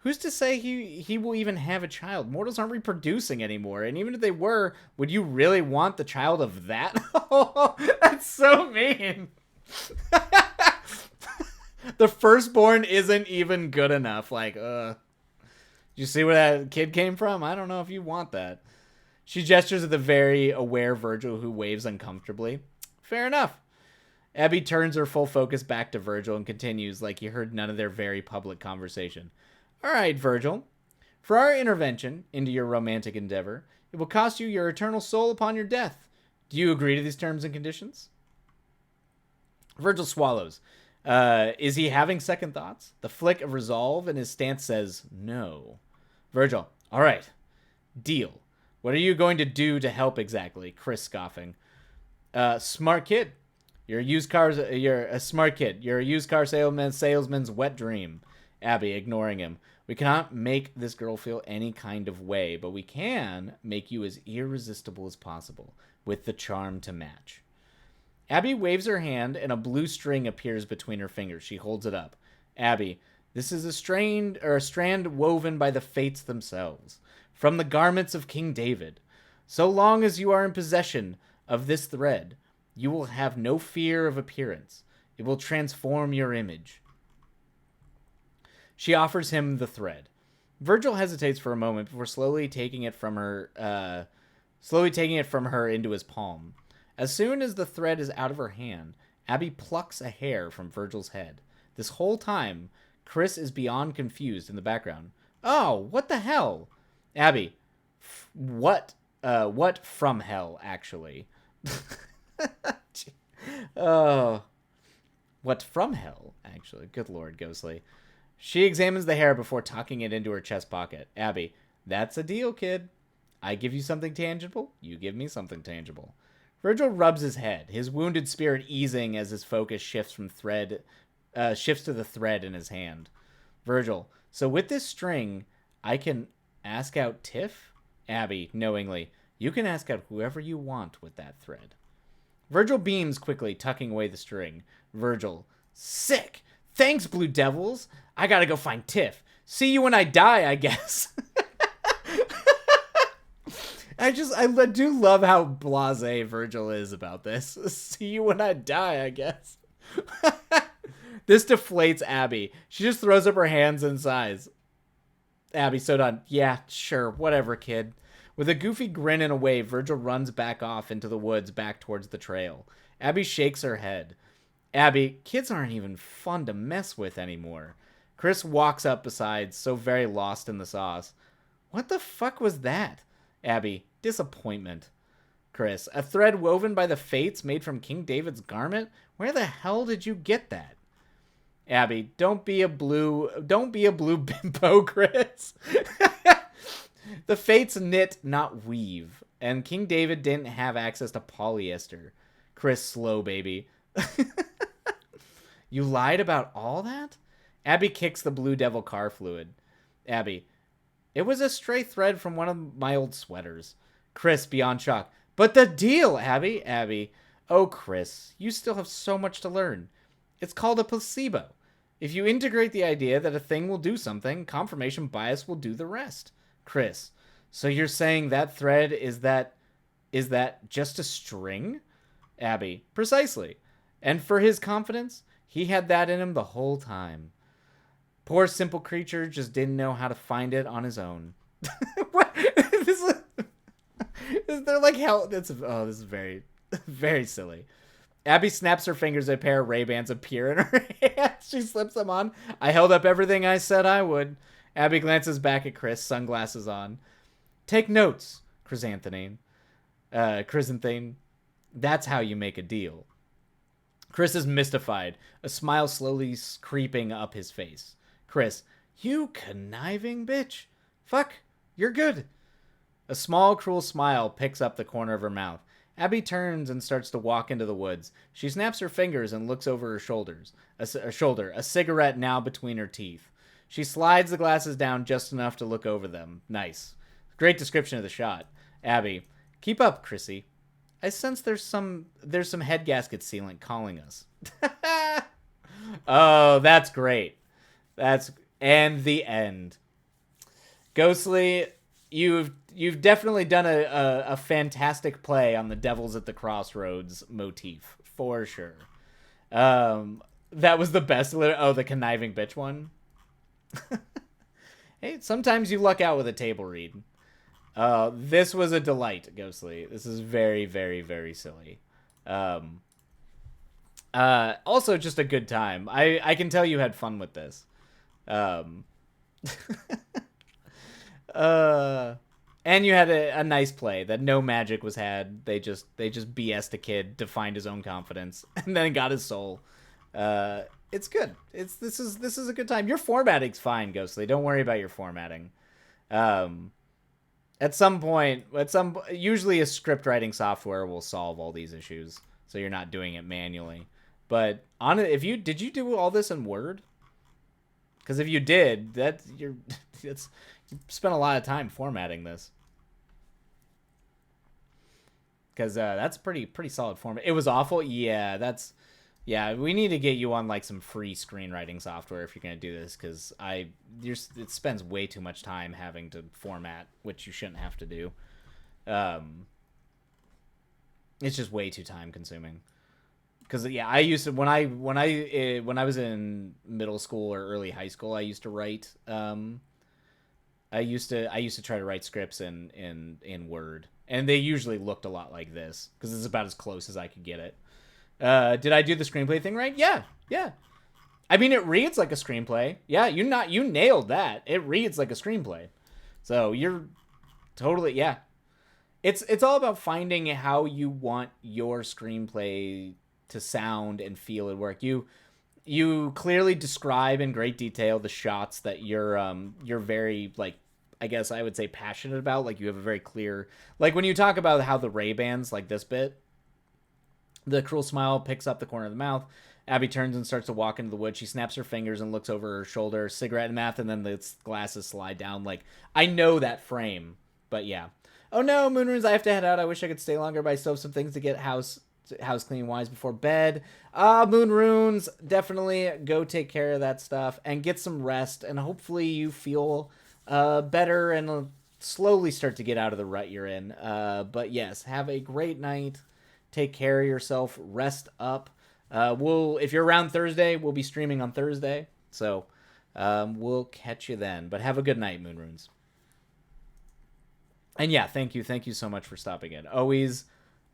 who's to say he will even have a child? Mortals aren't reproducing anymore, and even if they were, would you really want the child of that? That's so mean. The firstborn isn't even good enough. Like, you see where that kid came from? I don't know if you want that. She gestures at the very aware Virgil, who waves uncomfortably. Fair enough. Abby turns her full focus back to Virgil and continues like you heard none of their very public conversation. All right, Virgil. For our intervention into your romantic endeavor, it will cost you your eternal soul upon your death. Do you agree to these terms and conditions? Virgil swallows. Is he having second thoughts? The flick of resolve in his stance says no. Virgil. All right. Deal. What are you going to do to help exactly? Chris scoffing. Smart kid. You're a smart kid. You're a used car salesman's wet dream. Abby, ignoring him. We cannot make this girl feel any kind of way, but we can make you as irresistible as possible, with the charm to match. Abby waves her hand, and a blue string appears between her fingers. She holds it up. Abby, this is a strand woven by the fates themselves, from the garments of King David. So long as you are in possession of this thread, you will have no fear of appearance. It will transform your image. She offers him the thread. Virgil hesitates for a moment before slowly taking it from her into his palm. As soon as the thread is out of her hand, Abby plucks a hair from Virgil's head. This whole time, Chris is beyond confused in the background. Oh, what the hell? Abby, what from hell, actually? Oh, what from hell, actually? Good lord, Ghostly. She examines the hair before tucking it into her chest pocket. Abby, that's a deal, kid. I give you something tangible, you give me something tangible. Virgil rubs his head, his wounded spirit easing as his focus shifts to the thread in his hand. Virgil, so with this string, I can ask out Tiff? Abby, knowingly, you can ask out whoever you want with that thread. Virgil beams quickly, tucking away the string. Virgil, sick! Thanks, Blue Devils! I gotta go find Tiff. See you when I die, I guess. I do love how blasé Virgil is about this. See you when I die, I guess. This deflates Abby. She just throws up her hands and sighs. Abby, so done. Yeah, sure, whatever, kid. With a goofy grin and a wave, Virgil runs back off into the woods back towards the trail. Abby shakes her head. Abby, kids aren't even fun to mess with anymore. Chris walks up beside, so very lost in the sauce. What the fuck was that? Abby, disappointment. Chris, a thread woven by the fates made from King David's garment? Where the hell did you get that? Abby, don't be a blue bimbo, Chris. The fates knit, not weave, and King David didn't have access to polyester. Chris, slow, baby. You lied about all that? Abby kicks the Blue Devil car fluid. Abby, it was a stray thread from one of my old sweaters. Chris, beyond shock. But the deal, Abby. Abby, oh, Chris, you still have so much to learn. It's called a placebo. If you integrate the idea that a thing will do something, confirmation bias will do the rest. Chris, so you're saying that thread is that just a string? Abby, precisely. And for his confidence, he had that in him the whole time. Poor simple creature just didn't know how to find it on his own. What? This is, they're like hell. This is very, very silly. Abby snaps her fingers. A pair of Ray-Bans appear in her hand. She slips them on. I held up everything I said I would. Abby glances back at Chris, sunglasses on. Take notes, Chrysanthemum. Chrysanthemum. That's how you make a deal. Chris is mystified, a smile slowly creeping up his face. Chris, you conniving bitch. Fuck, you're good. A small, cruel smile picks up the corner of her mouth. Abby turns and starts to walk into the woods. She snaps her fingers and looks over her shoulders. A cigarette now between her teeth. She slides the glasses down just enough to look over them. Nice. Great description of the shot. Abby, keep up, Chrissy. I sense there's some head gasket sealant calling us. Oh, that's great. And the end. Ghostly, you've definitely done a fantastic play on the Devils at the Crossroads motif, for sure. That was the best. Oh, the conniving bitch one. Hey, sometimes you luck out with a table read. This was a delight, Ghostly. This is very, very, very silly. Also just a good time. I can tell you had fun with this. And you had a nice play that no magic was had. They just BS'd a kid to find his own confidence and then got his soul. It's good. This is a good time. Your formatting's fine, Ghostly. Don't worry about your formatting. At some point, usually a script writing software will solve all these issues, so you're not doing it manually. But did you do all this in Word? Because if you did, you spent a lot of time formatting this. Because that's pretty solid format. It was awful. Yeah, we need to get you on like some free screenwriting software if you're gonna do this, because it spends way too much time having to format, which you shouldn't have to do. It's just way too time consuming. Because I used to when I was in middle school or early high school, I used to write. I used to try to write scripts in Word, and they usually looked a lot like this because it's about as close as I could get it. Did I do the screenplay thing right? Yeah. I mean, it reads like a screenplay. Yeah, you nailed that. It reads like a screenplay. So you're totally, yeah. It's all about finding how you want your screenplay to sound and feel and work. You clearly describe in great detail the shots that you're very, like, I guess I would say passionate about. Like, you have a very clear, like when you talk about how the Ray-Bans, like this bit, the cruel smile picks up the corner of the mouth. Abby turns and starts to walk into the woods. She snaps her fingers and looks over her shoulder, cigarette in mouth, and then the glasses slide down. Like, I know that frame, but yeah. Oh no, Moonrunes, I have to head out. I wish I could stay longer, but I still have some things to get house clean wise before bed. Moonrunes, definitely go take care of that stuff and get some rest, and hopefully you feel better and slowly start to get out of the rut you're in. But yes, have a great night. Take care of yourself. Rest up. If you're around Thursday, we'll be streaming on Thursday. So we'll catch you then. But have a good night, Moonrunes. And yeah, thank you so much for stopping in. Always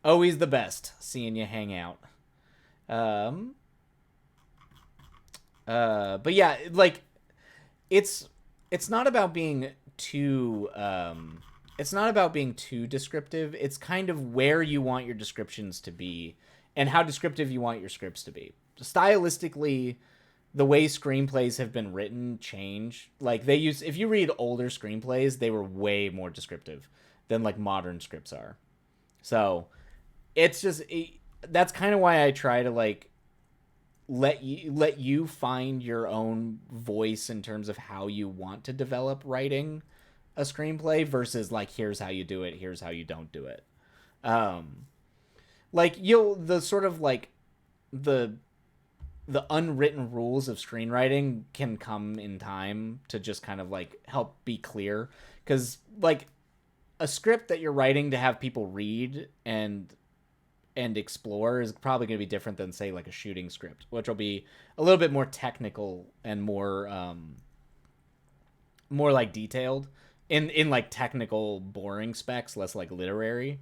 the best seeing you hang out. But yeah, like it's not about being too descriptive. It's kind of where you want your descriptions to be and how descriptive you want your scripts to be. Stylistically, the way screenplays have been written change. Like if you read older screenplays, they were way more descriptive than like modern scripts are. So it's just, that's kind of why I try to like let you find your own voice in terms of how you want to develop writing a screenplay versus like, here's how you do it, here's how you don't do it. Like the sort of like the unwritten rules of screenwriting can come in time to just kind of like help be clear, because like a script that you're writing to have people read and and explore is probably going to be different than, say, like a shooting script, which will be a little bit more technical and more like detailed in like technical boring specs, less like literary.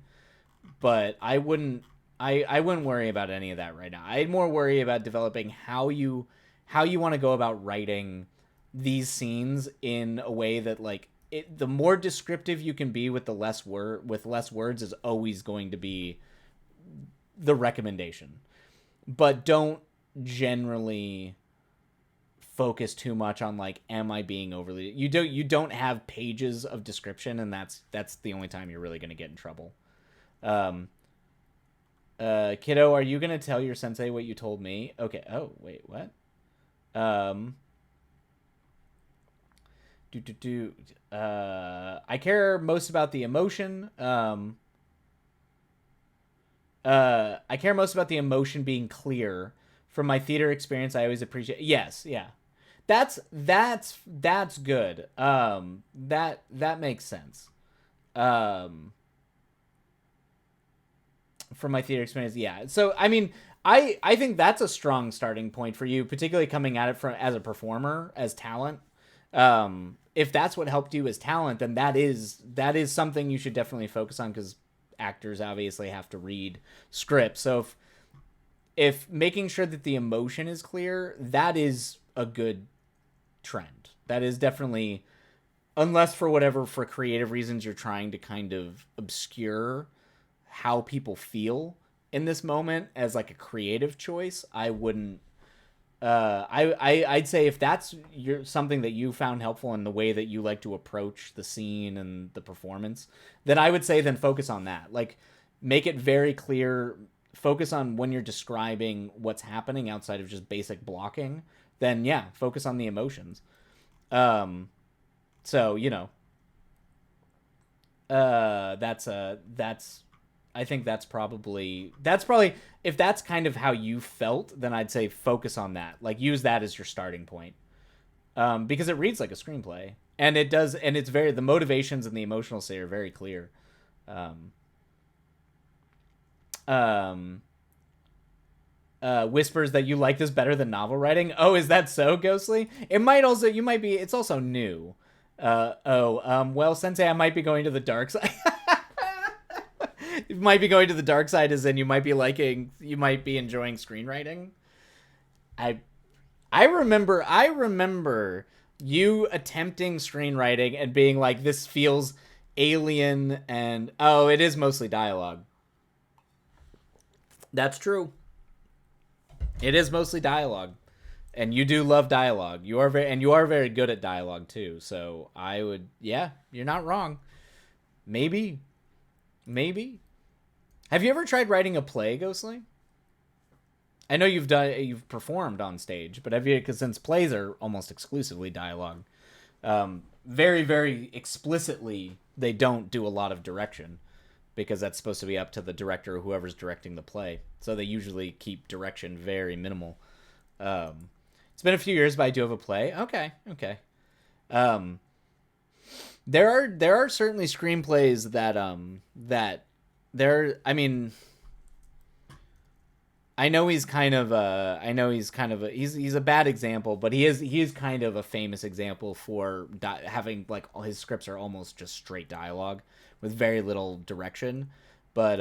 But I wouldn't worry about any of that right now. I'd more worry about developing how you want to go about writing these scenes in a way that, like, the more descriptive you can be with less words is always going to be the recommendation. But don't generally focus too much on, like, am I being overly, you don't have pages of description, and that's the only time you're really going to get in trouble. um Kiddo, are you gonna tell your sensei what you told me? Okay. Oh, wait, what? um I care most about the emotion. I care most about the emotion being clear. From my theater experience, I always appreciate. Yes, yeah. That's good. That makes sense. Um, from my theater experience, yeah. So I mean, I think that's a strong starting point for you, particularly coming at it from as a performer, as talent. If that's what helped you as talent, then that is something you should definitely focus on, because actors obviously have to read scripts. So if making sure that the emotion is clear, that is a good trend. That is definitely, unless for creative reasons you're trying to kind of obscure how people feel in this moment as like a creative choice, I wouldn't. I'd say if that's something that you found helpful in the way that you like to approach the scene and the performance, then I would say then focus on that. Like, make it very clear. Focus on when you're describing what's happening outside of just basic blocking. Then yeah, focus on the emotions. Um, so that's I think that's probably if that's kind of how you felt, then I'd say focus on that. Like, use that as your starting point. Because it reads like a screenplay, and it does, and it's very, the motivations and the emotional state are very clear. Um, um, Whispers that you like this better than novel writing. Oh, is that so, Ghostly? It might also, you might be. It's also new. Well, Sensei, I might be going to the dark side. You might be going to the dark side, as in you might be enjoying screenwriting. I I remember you attempting screenwriting and being like, this feels alien, and oh, it is mostly dialogue. That's true. It is mostly dialogue. And you do love dialogue. You are very good at dialogue too. So I would, yeah, you're not wrong. Maybe. Maybe. Have you ever tried writing a play, Ghostly? I know you've performed on stage, but have you? Because since plays are almost exclusively dialogue, very very explicitly they don't do a lot of direction, because that's supposed to be up to the director or whoever's directing the play. So they usually keep direction very minimal. It's been a few years, but I do have a play. Okay, okay. Um, there are certainly screenplays that there. I mean, I know he's kind of a he's a bad example, but he is kind of a famous example for having, like, all his scripts are almost just straight dialogue with very little direction. But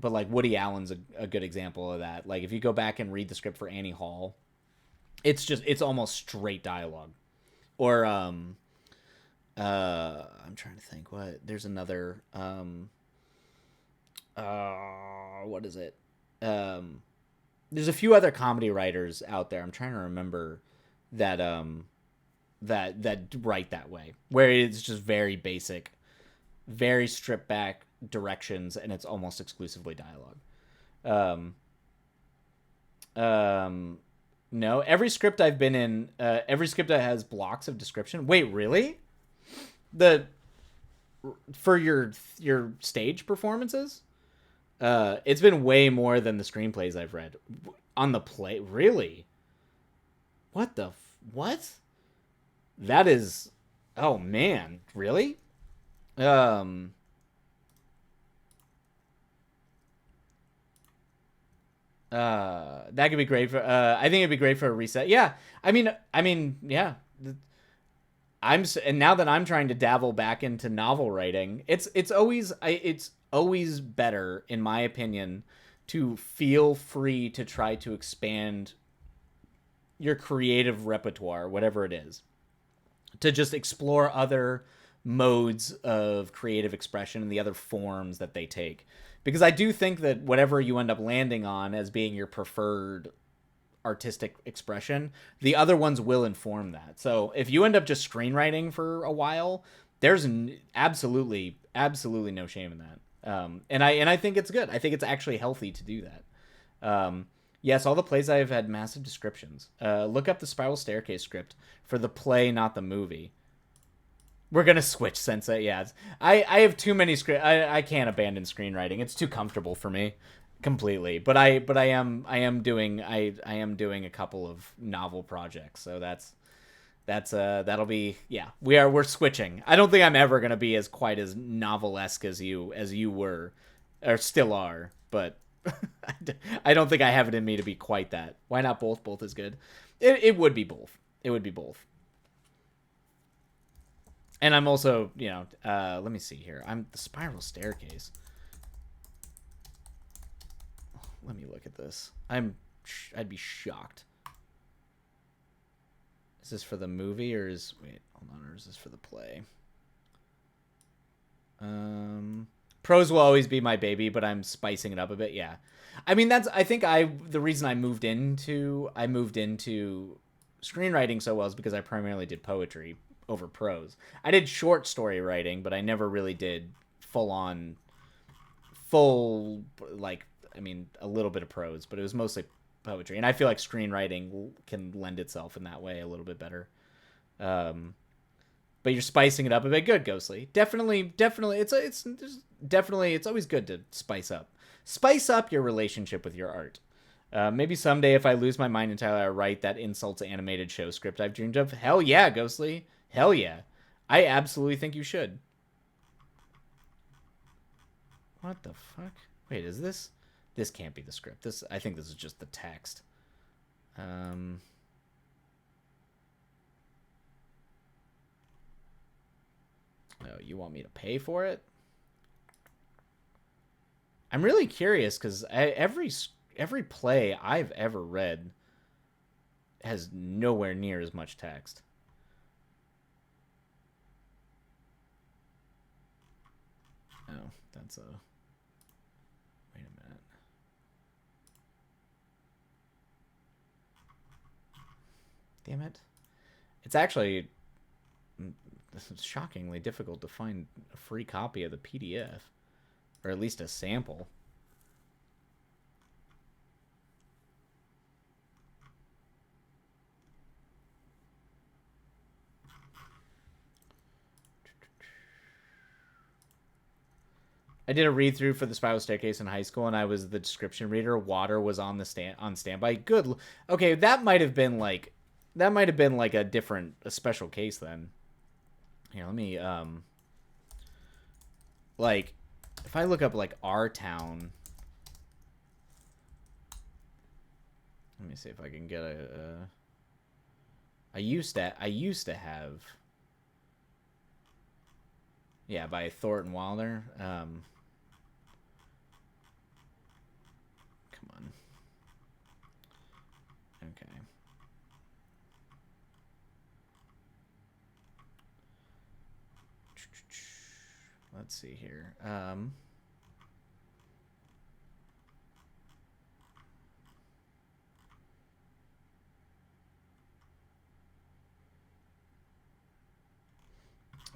like Woody Allen's a good example of that. Like, if you go back and read the script for Annie Hall, it's almost straight dialogue. Or I'm trying to think, what there's another what is it? There's a few other comedy writers out there. I'm trying to remember that that write that way, where it's just very basic, very stripped back directions, and it's almost exclusively dialogue. Um, no, every script I've been in, every script that has blocks of description. Wait, really? The For your stage performances? It's been way more than the screenplays I've read. On the play, really? What? That is, oh man, really? Um, That could be great for. I think it'd be great for a reset. Yeah, yeah. And now that I'm trying to dabble back into novel writing, it's always better, in my opinion, to feel free to try to expand your creative repertoire, whatever it is, to just explore other modes of creative expression and the other forms that they take. Because I do think that whatever you end up landing on as being your preferred artistic expression, the other ones will inform that. So if you end up just screenwriting for a while, there's absolutely no shame in that. And I think it's good. I think it's actually healthy to do that. Yes, all the plays I have had massive descriptions. Look up the Spiral Staircase script for the play, not the movie. We're gonna switch Sensei. Yeah, I have too many I can't abandon screenwriting. It's too comfortable for me, completely. I am doing a couple of novel projects. So that'll be, yeah. We're switching. I don't think I'm ever gonna be as quite as novelesque as you were, or still are. But I don't think I have it in me to be quite that. Why not both? Both is good. It would be both. It would be both. And I'm also, let me see here. I'm the Spiral Staircase. Let me look at this. I'd be shocked. Is this for the movie or wait, hold on, or is this for the play? Prose will always be my baby, but I'm spicing it up a bit. Yeah. I mean, the reason I moved into screenwriting so well is because I primarily did poetry over prose. I did short story writing, but I never really did a little bit of prose, but it was mostly poetry. And I feel like screenwriting can lend itself in that way a little bit better. But you're spicing it up a bit. Good, Ghostly. Definitely. It's always good to spice up your relationship with your art. Maybe someday, if I lose my mind entirely, I'll write that insults animated show script I've dreamed of. Hell yeah, Ghostly. Hell yeah. I absolutely think you should. What the fuck? Wait, is this? This can't be the script. I think this is just the text. Oh, you want me to pay for it? I'm really curious because every play I've ever read has nowhere near as much text. Oh, that's a... Wait a minute. Damn it. It's actually shockingly difficult to find a free copy of the PDF. Or at least a sample. I did a read through for the Spiral Staircase in high school, and I was the description reader. Water was on standby. Good. Okay, that might have been like a special case then. Here, let me like, if I look up like our town, let me see if I can get I used to have, yeah, by Thornton Wilder. Come on. Okay. Let's see here.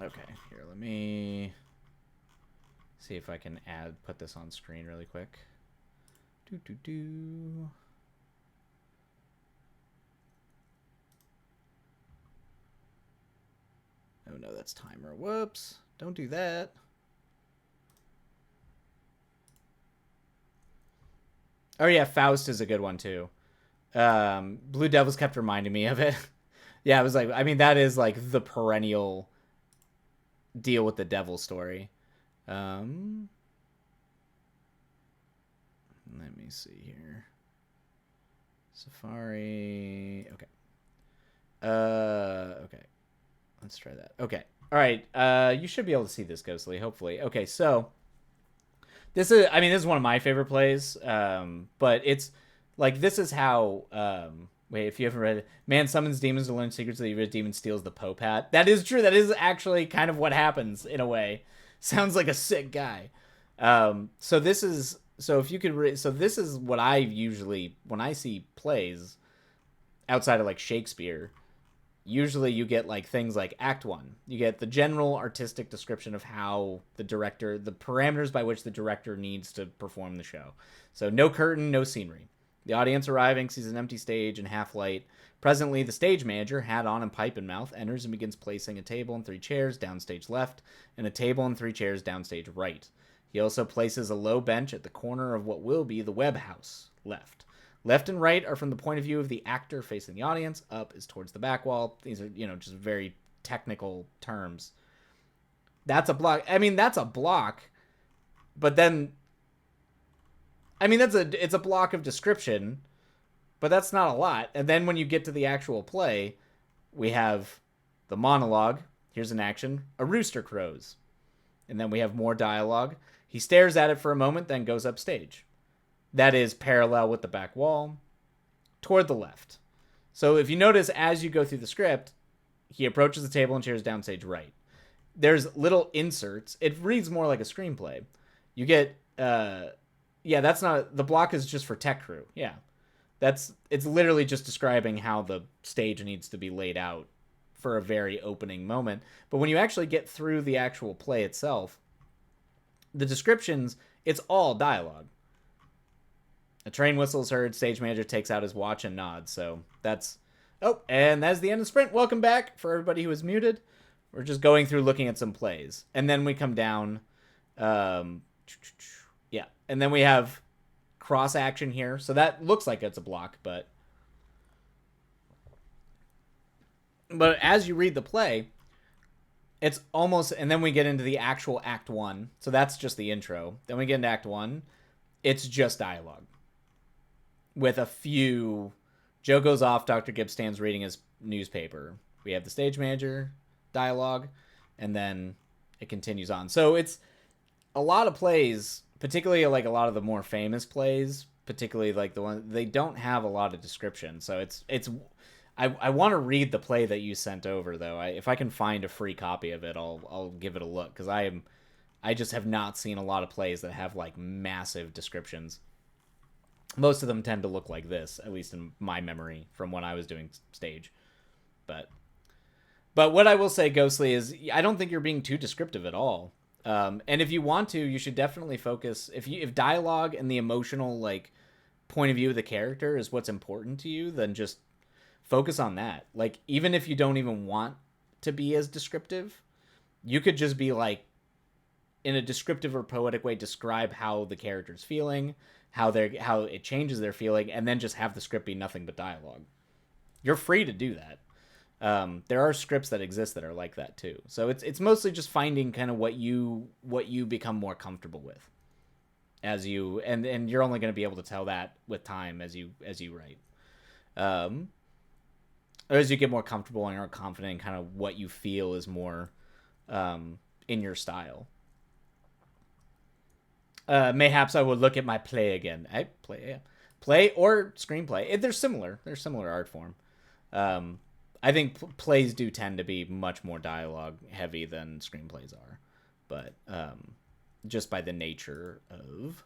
Okay, here, let me see if I can put this on screen really quick. Oh no, that's timer. Whoops. Don't do that. Oh yeah, Faust is a good one too. Blue Devils kept reminding me of it. Yeah, I was like, I mean, that is like the perennial deal with the devil story. Let me see here. Safari. Okay. Okay. Let's try that. Okay. All right. You should be able to see this, Ghostly, hopefully. Okay, so this is one of my favorite plays. But it's like this is how wait, if you haven't read it, man summons demons to learn secrets of the evil demon steals the Pope hat. That is true. That is actually kind of what happens in a way. Sounds like a sick guy. So this is so if you could so this is what I usually when I see plays outside of like Shakespeare, usually you get like things like Act 1. You get the general artistic description of how the parameters by which the director needs to perform the show. So no curtain, no scenery. The audience arriving sees an empty stage and half light. Presently, the stage manager, hat on and pipe in mouth, enters and begins placing a table and 3 chairs downstage left and a table and 3 chairs downstage right. He also places a low bench at the corner of what will be the web house left. Left and right are from the point of view of the actor facing the audience. Up is towards the back wall. These are, just very technical terms. That's a block. I mean, that's a block. But then, I mean, it's a block of description, but that's not a lot. And then when you get to the actual play, we have the monologue. Here's an action. A rooster crows. And then we have more dialogue. He stares at it for a moment, then goes upstage. That is parallel with the back wall, toward the left. So if you notice, as you go through the script, he approaches the table and chairs downstage right. There's little inserts. It reads more like a screenplay. You get, that's not, the block is just for tech crew. Yeah. It's literally just describing how the stage needs to be laid out for a very opening moment. But when you actually get through the actual play itself, the descriptions, it's all dialogue. A train whistle is heard. Stage manager takes out his watch and nods. So that's... Oh, and that's the end of the sprint. Welcome back for everybody who was muted. We're just going through looking at some plays. And then we come down. And then we have cross action here. So that looks like it's a block, but as you read the play, it's almost... And then we get into the actual Act 1. So that's just the intro. Then we get into Act 1. It's just dialogue. With a few... Joe goes off, Dr. Gibbs stands reading his newspaper. We have the stage manager, dialogue, and then it continues on. So it's a lot of plays, particularly like a lot of the more famous plays, particularly like the one, they don't have a lot of description. So I want to read the play that you sent over, though. If I can find a free copy of it, I'll give it a look, because I just have not seen a lot of plays that have like massive descriptions. Most of them tend to look like this, at least in my memory from when I was doing stage. But what I will say, Ghostly, is I don't think you're being too descriptive at all. And if you want to, you should definitely focus. If dialogue and the emotional like point of view of the character is what's important to you, then just focus on that. Like, even if you don't even want to be as descriptive, you could just be like, in a descriptive or poetic way, describe how the character's feeling, how it changes their feeling, and then just have the script be nothing but dialogue. You're free to do that. There are scripts that exist that are like that too. So it's mostly just finding kind of what you become more comfortable with as you, and you're only going to be able to tell that with time as you write. Or as you get more comfortable and are confident in kind of what you feel is more in your style. Mayhaps I would look at my play again. Play or screenplay. They're similar. They're similar art form. I think plays do tend to be much more dialogue heavy than screenplays are, but just by the nature of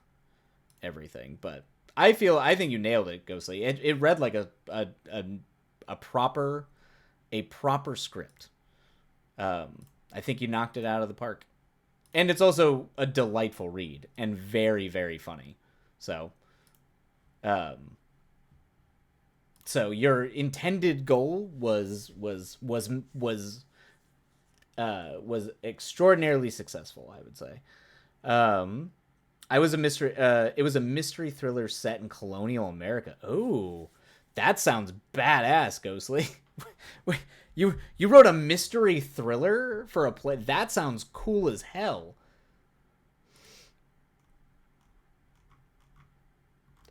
everything. But I think you nailed it, Ghostly. It read like a proper script. I think you knocked it out of the park. And it's also a delightful read and very, very funny. So your intended goal was extraordinarily successful, I would say. It was a mystery thriller set in colonial America. Oh, that sounds badass, Ghostly. You wrote a mystery thriller for a play? That sounds cool as hell.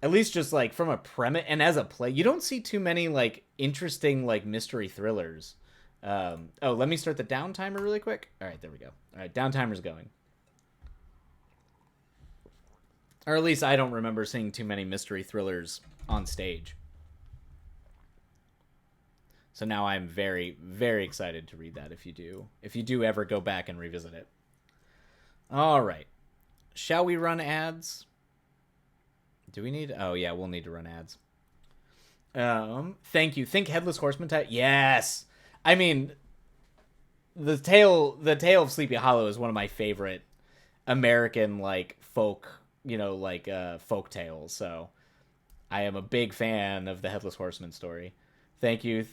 At least just like from a premise and as a play, you don't see too many like interesting like mystery thrillers. Oh, let me start the down timer really quick. All right, there we go. All right, down timer's going. Or at least I don't remember seeing too many mystery thrillers on stage. So now I'm very, very excited to read that if you do ever go back and revisit it. All right. Shall we run ads? Do we need? Oh yeah, we'll need to run ads. Thank you. Think Headless Horseman type? Yes. I mean, the tale of Sleepy Hollow is one of my favorite American like folk, folk tales. So I am a big fan of the Headless Horseman story. Thank you.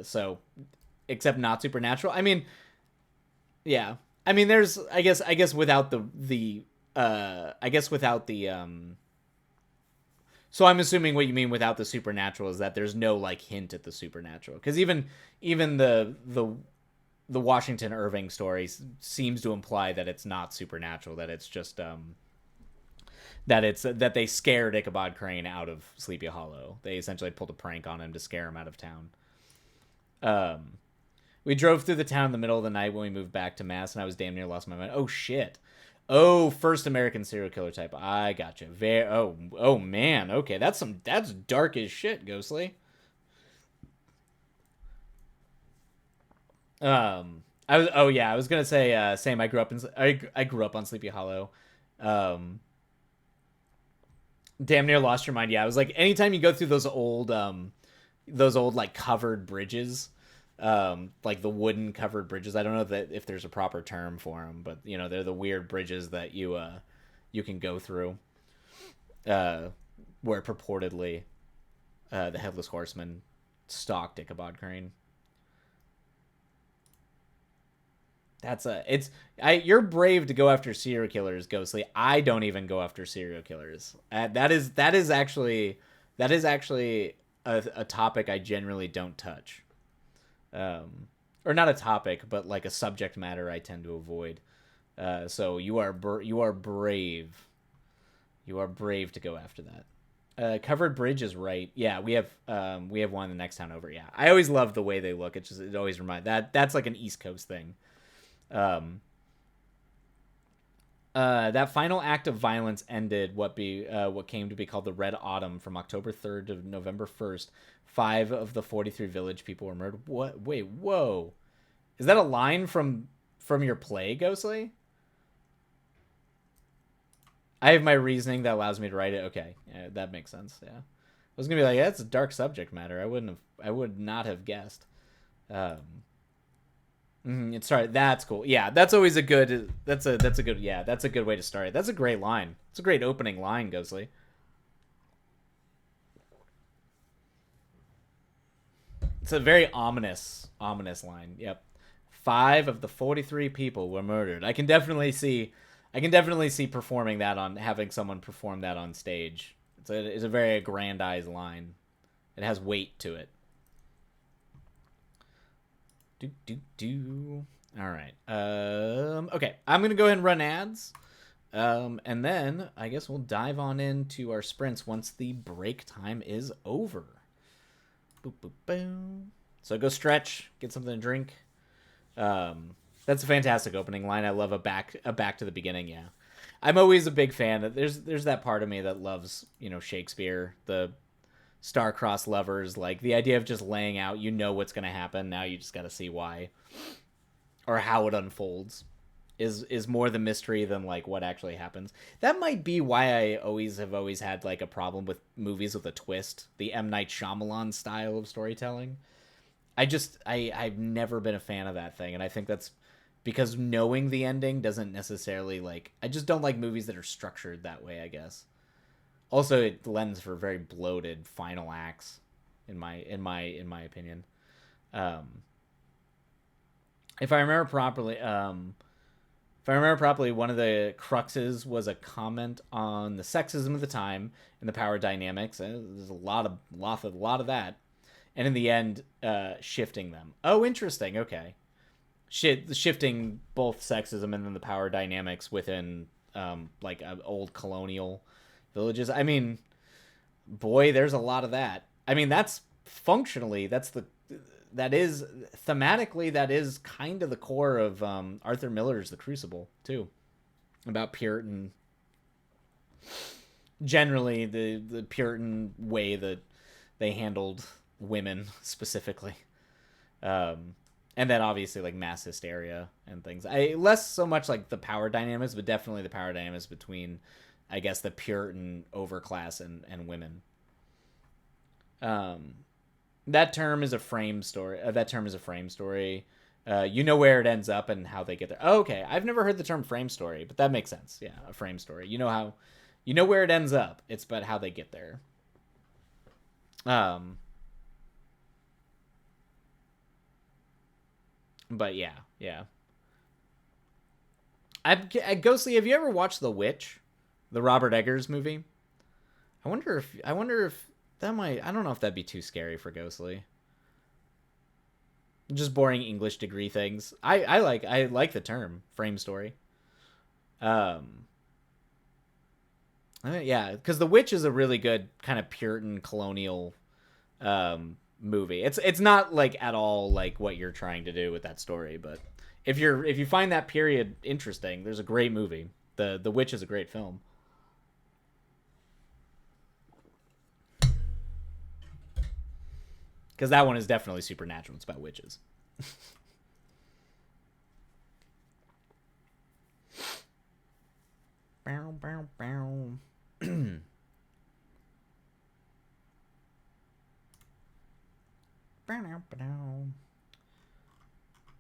So, except not supernatural. I mean, yeah. I mean, there's. I guess without the. I guess without the. So I'm assuming what you mean without the supernatural is that there's no like hint at the supernatural, because even the Washington Irving story seems to imply that it's not supernatural, that it's just that they scared Ichabod Crane out of Sleepy Hollow. They essentially pulled a prank on him to scare him out of town. We drove through the town in the middle of the night when we moved back to Mass, and I was damn near lost my mind. Oh shit. Oh, first American serial killer type. I gotcha. Oh man. Okay, that's dark as shit, Ghostly. I was gonna say same. I grew up on Sleepy Hollow. Um, damn near lost your mind. Yeah, I was like, anytime you go through those old like covered bridges, like the wooden covered bridges. I don't know if there's a proper term for them, but they're the weird bridges that you can go through, where purportedly the Headless Horseman stalked Ichabod Crane. You're brave to go after serial killers, Ghostly. I don't even go after serial killers. That is actually a topic I generally don't touch. Or not a topic, but like a subject matter I tend to avoid. So you are brave. You are brave to go after that. Covered bridge is right. Yeah, we have one in the next town over. Yeah, I always love the way they look. It always reminds that's like an East Coast thing. That final act of violence ended what came to be called the Red Autumn from October 3rd to November 1st. 5 of the 43 village people were murdered. What? Wait, whoa. Is that a line from your play, Ghostly? I have my reasoning that allows me to write it. Okay, yeah, that makes sense. Yeah, I was gonna be like, that's a dark subject matter. I would not have guessed. Sorry, that's cool. Yeah, that's always a good. That's a good. Yeah, that's a good way to start it. That's a great line. It's a great opening line, Ghostly. It's a very ominous line. Yep. 5 of the 43 people were murdered. I can definitely see performing that having someone perform that on stage. It's a very aggrandized line. It has weight to it. All right. Okay. I'm gonna go ahead and run ads. And then I guess we'll dive on into our sprints once the break time is over. Boop, boop, boom. So go stretch, get something to drink. That's a fantastic opening line. I love a back to the beginning. Yeah, I'm always a big fan. There's that part of me that loves Shakespeare, the star-crossed lovers, like the idea of just laying out. What's gonna happen. Now you just got to see why or how it unfolds. Is more the mystery than like what actually happens. That might be why I have always had like a problem with movies with a twist, the M. Night Shyamalan style of storytelling. I've never been a fan of that thing, and I think that's because knowing the ending doesn't necessarily like. I just don't like movies that are structured that way, I guess. Also, it lends for very bloated final acts, in my opinion. If I remember properly, one of the cruxes was a comment on the sexism of the time and the power dynamics. There's a lot of that, and in the end, shifting them. Oh, interesting. Okay, shifting both sexism and then the power dynamics within like old colonial villages. I mean, Boy, there's a lot of that. I mean, that's functionally that is thematically that is kind of the core of Arthur Miller's The Crucible too, about Puritan, generally the Puritan way that they handled women specifically, and then obviously like mass hysteria and things. I less so much like the power dynamics, but definitely the power dynamics between, I guess, the Puritan overclass and women. Um, that term is a frame story. That term is a frame story. You know where it ends up and how they get there. Oh, okay, I've never heard the term frame story, but that makes sense. Yeah, a frame story. You know where it ends up. It's about how they get there. Um, but yeah, yeah. Ghostly, have you ever watched The Witch, the Robert Eggers movie? I wonder if that might. I don't know if that'd be too scary for Ghostly. Just boring English degree things. I like the term frame story. Um, yeah, because The Witch is a really good kind of Puritan colonial movie. It's not like at all like what you're trying to do with that story, but if you find that period interesting, there's a great movie. The Witch is a great film. Because that one is definitely supernatural. It's about witches. Bow, bow, bow. Bow, bow.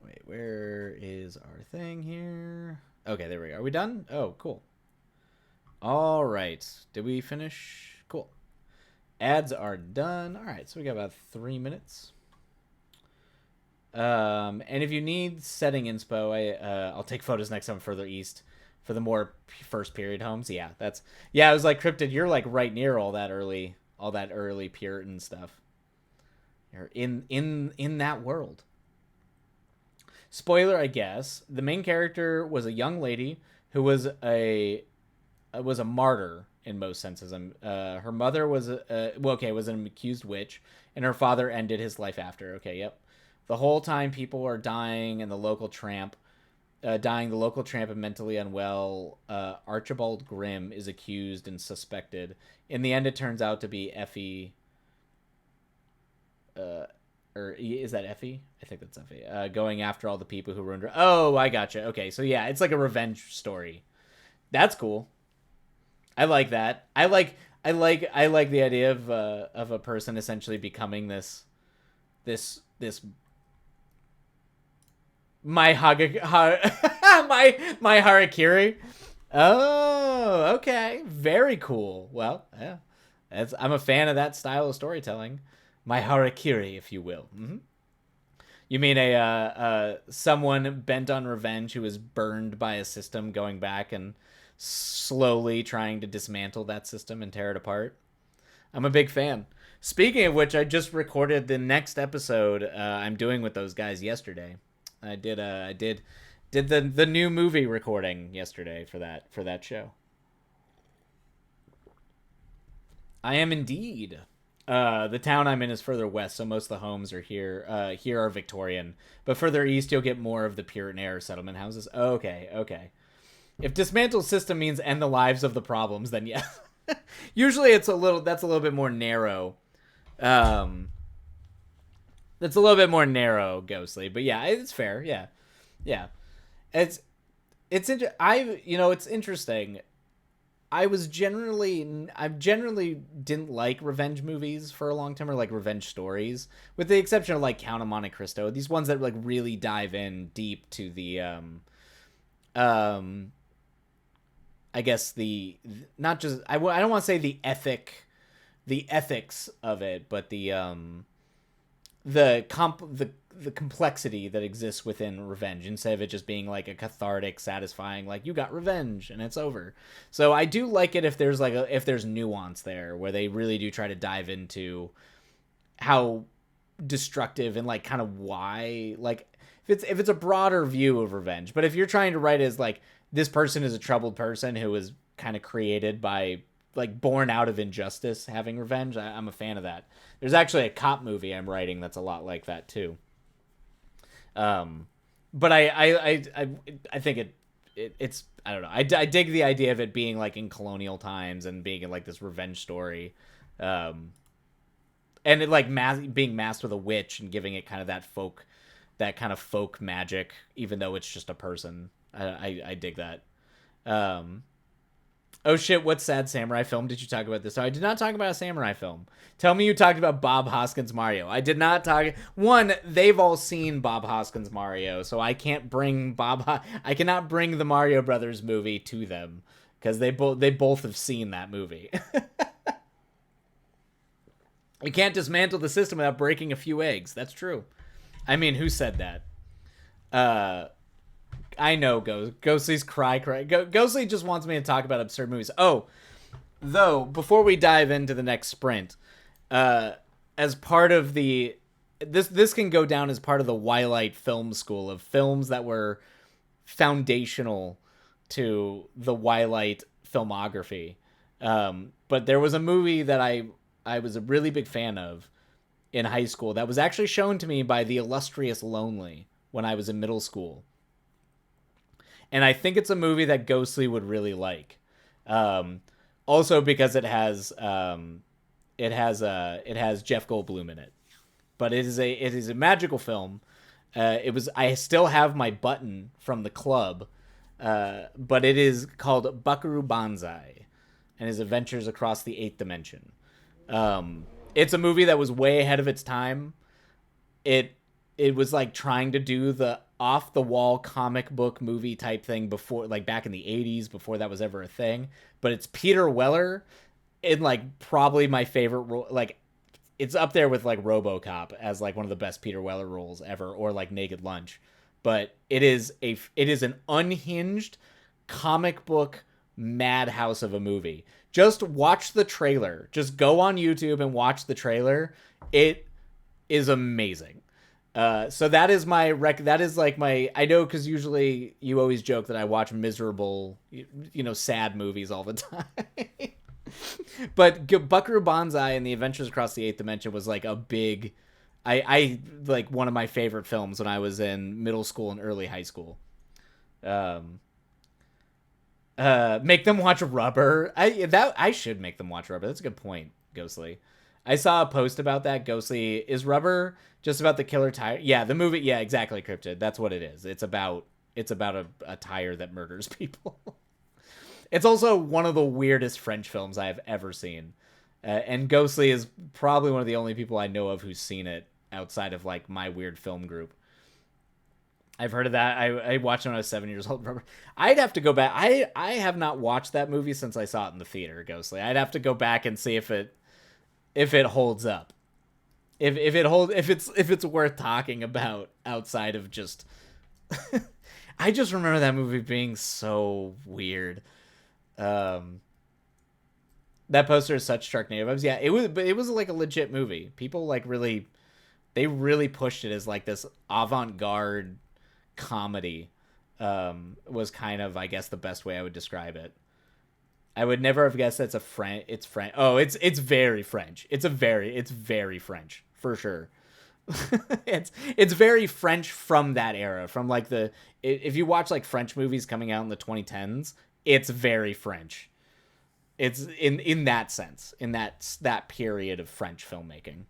Wait, where is our thing here? Okay, there we go. Are we done? Oh, cool. All right. Did we finish? Cool. Ads are done. All right, so we got about 3 minutes. And if you need setting inspo, I'll take photos next time further east for the more first period homes. Yeah, I was like, Cryptid, you're like right near all that early Puritan stuff. You're in that world. Spoiler, I guess. The main character was a young lady who was a martyr in most senses. Her mother was was an accused witch, and her father ended his life after. Okay, yep. The whole time people are dying, and the local tramp, and mentally unwell. Archibald Grimm is accused and suspected. In the end, it turns out to be Effie. Or is that Effie? I think that's Effie. Going after all the people who ruined her. Oh, I gotcha. Okay, so yeah, it's like a revenge story. That's cool. I like that. I like the idea of a person essentially becoming this my my harakiri. Oh, okay. Very cool. Well, yeah. I'm a fan of that style of storytelling. My harakiri, if you will. Mm-hmm. You mean a someone bent on revenge who was burned by a system going back and slowly trying to dismantle that system and tear it apart? I'm a big fan. Speaking of which, I just recorded the next episode I'm doing with those guys yesterday. I did the new movie recording yesterday for that show. I am indeed. The town I'm in is further west, so most of the homes are here. Here are Victorian, but further east you'll get more of the Puritan era settlement houses. Okay, okay. If dismantle system means end the lives of the problems, then yeah. Usually that's a little bit more narrow. That's a little bit more narrow, Ghostly, but yeah, it's fair. Yeah, yeah. It's it's interesting. I generally didn't like revenge movies for a long time, or like revenge stories, with the exception of like Count of Monte Cristo. These ones that like really dive in deep to the um I guess not just I don't want to say the ethics of it, but the complexity that exists within revenge, instead of it just being like a cathartic, satisfying, like you got revenge and it's over. So I do like it if there's nuance there, where they really do try to dive into how destructive and like kind of why, like if it's a broader view of revenge. But if you're trying to write it as like this person is a troubled person who was kind of created by like born out of injustice, having revenge. I'm a fan of that. There's actually a cop movie I'm writing that's a lot like that too. Um, but I think it's I don't know. I dig the idea of it being like in colonial times and being like this revenge story, um, and it like being masked with a witch and giving it kind of that kind of folk magic, even though it's just a person. I dig that. Um, Oh shit, what sad samurai film did you talk about this? So I did not talk about a samurai film. Tell me you talked about Bob Hoskins Mario. I did not talk. One, they've all seen Bob Hoskins Mario, so I can't bring I cannot bring the Mario Brothers movie to them because they both have seen that movie. You can't dismantle the system without breaking a few eggs. That's true. I mean, who said that? Uh I know Ghostly's cry. Ghostly just wants me to talk about absurd movies. Oh, though, before we dive into the next sprint, as part of the this can go down as part of the Wilight Film School of films that were foundational to the Wilight filmography. But there was a movie that I was a really big fan of in high school that was actually shown to me by the illustrious Lonely when I was in middle school. And I think it's a movie that Ghostly would really like. Um, Also because it has Jeff Goldblum in it, but it is a magical film. It was I still have my button from the club, but it is called Buckaroo Banzai, and his adventures across the eighth dimension. It's a movie that was way ahead of its time. It was like trying to do the off the wall comic book movie type thing before, like back in the 80s, before that was ever a thing. But it's Peter Weller in like probably my favorite role. Like it's up there with like RoboCop as like one of the best Peter Weller roles ever, or like Naked Lunch. But it is an unhinged comic book madhouse of a movie. Just watch the trailer. Just go on YouTube and watch the trailer. It is amazing. So that is my that is like my, I know, because usually you always joke that I watch miserable, sad movies all the time. But Buckaroo Banzai and the Adventures Across the Eighth Dimension was like a big, I like one of my favorite films when I was in middle school and early high school. Um, Make them watch Rubber. I should make them watch Rubber. That's a good point, Ghostly. I saw a post about that. Ghostly, is Rubber just about the killer tire? Yeah, the movie. Yeah, exactly. Cryptid. That's what it is. It's about a tire that murders people. It's also one of the weirdest French films I have ever seen, and Ghostly is probably one of the only people I know of who's seen it outside of like my weird film group. I've heard of that. I watched it when I was 7 years old. I'd have to go back. I have not watched that movie since I saw it in the theater. Ghostly. I'd have to go back and see if it holds up. If it's worth talking about outside of just. I just remember that movie being so weird. Um, that poster is such Sharknado vibes. Yeah, it was like a legit movie. People like really, they really pushed it as like this avant-garde comedy. Was kind of, I guess, the best way I would describe it. I would never have guessed that's a French. It's French. Oh, it's very French. It's very French for sure. It's very French from that era. From like if you watch like French movies coming out in the 2010s, it's very French. It's in that sense, in that period of French filmmaking.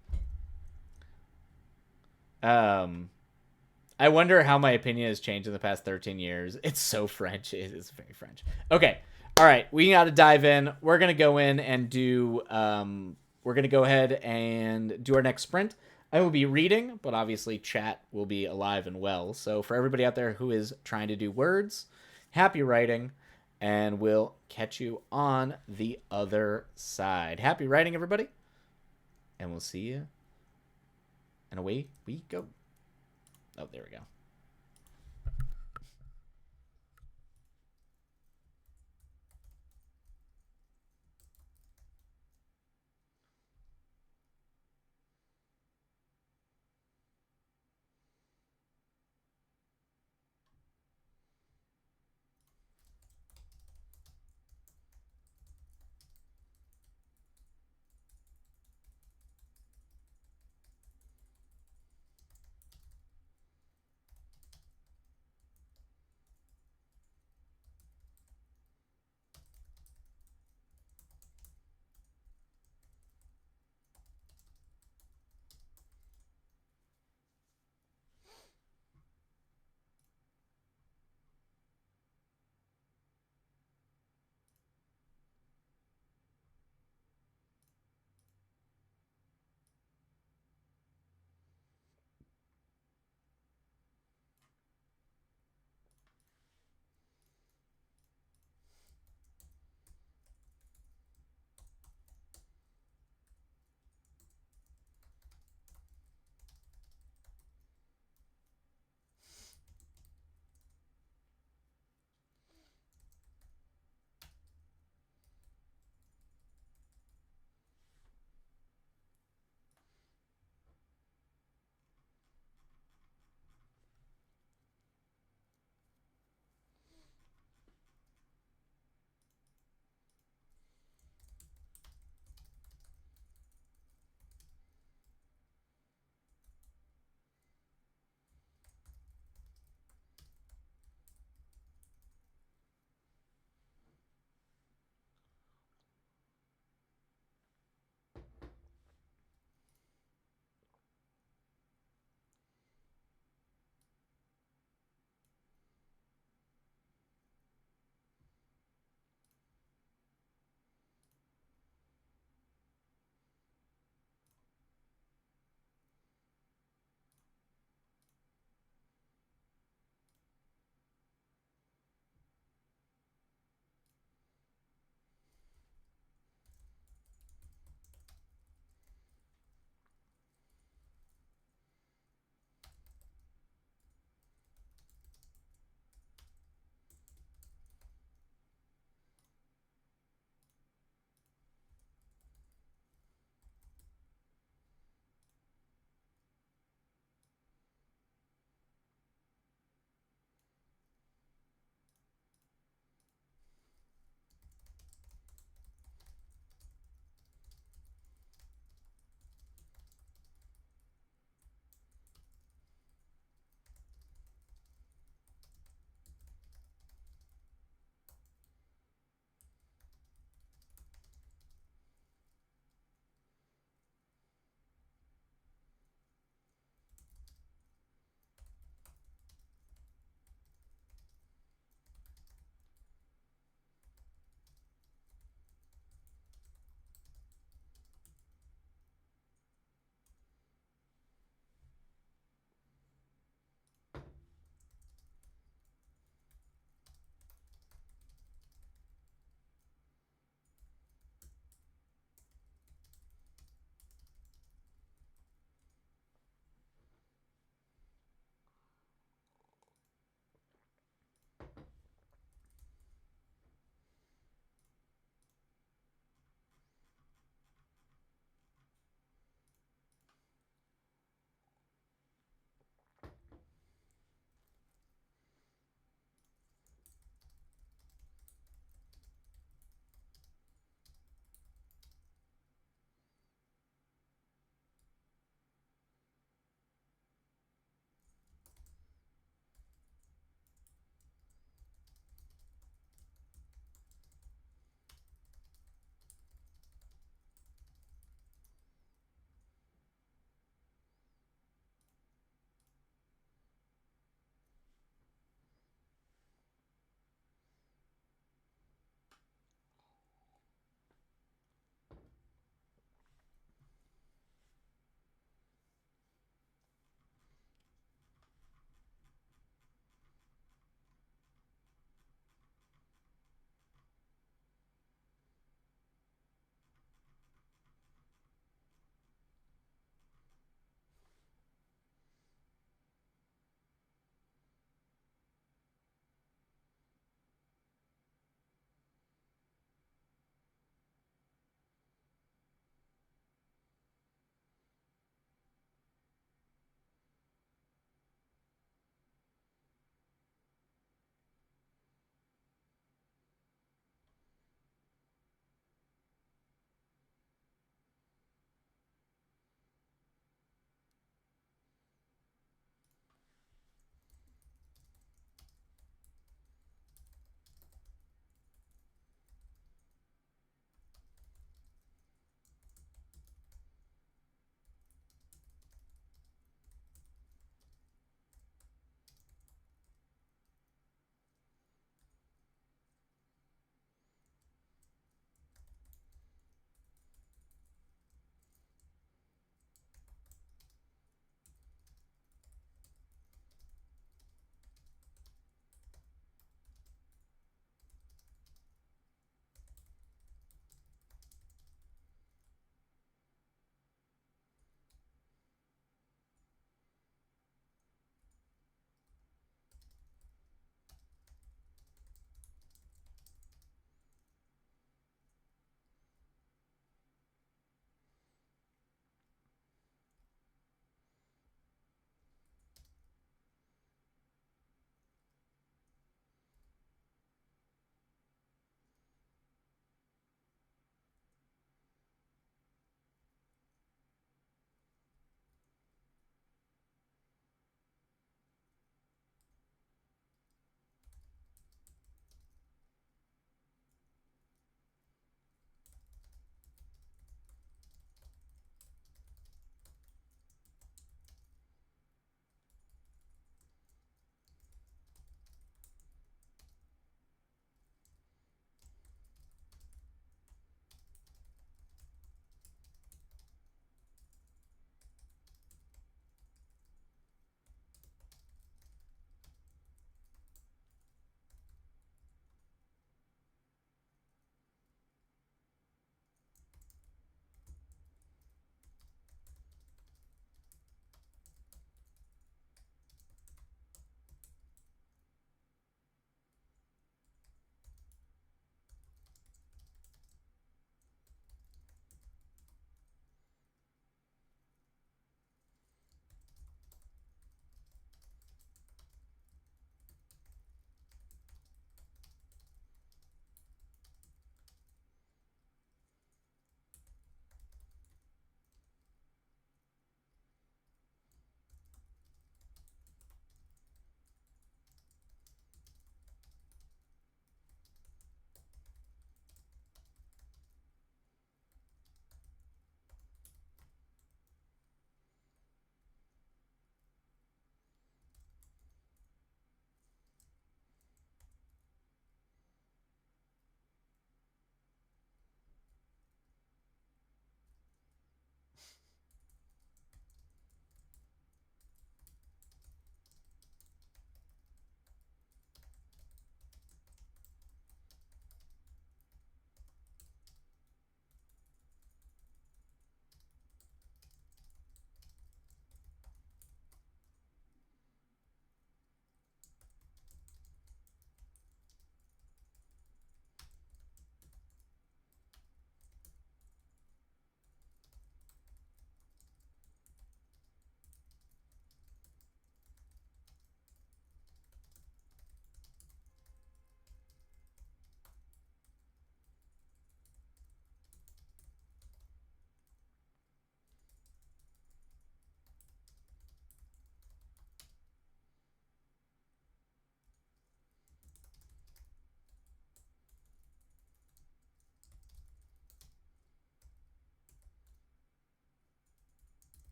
Um, I wonder how my opinion has changed in the past 13 years. It's so French. It is very French. Okay. All right. We got to dive in. We're going to go in and do, we're going to go ahead and do our next sprint. I will be reading, but obviously chat will be alive and well. So for everybody out there who is trying to do words, happy writing, and we'll catch you on the other side. Happy writing, everybody. And we'll see you. And away we go. Oh, there we go.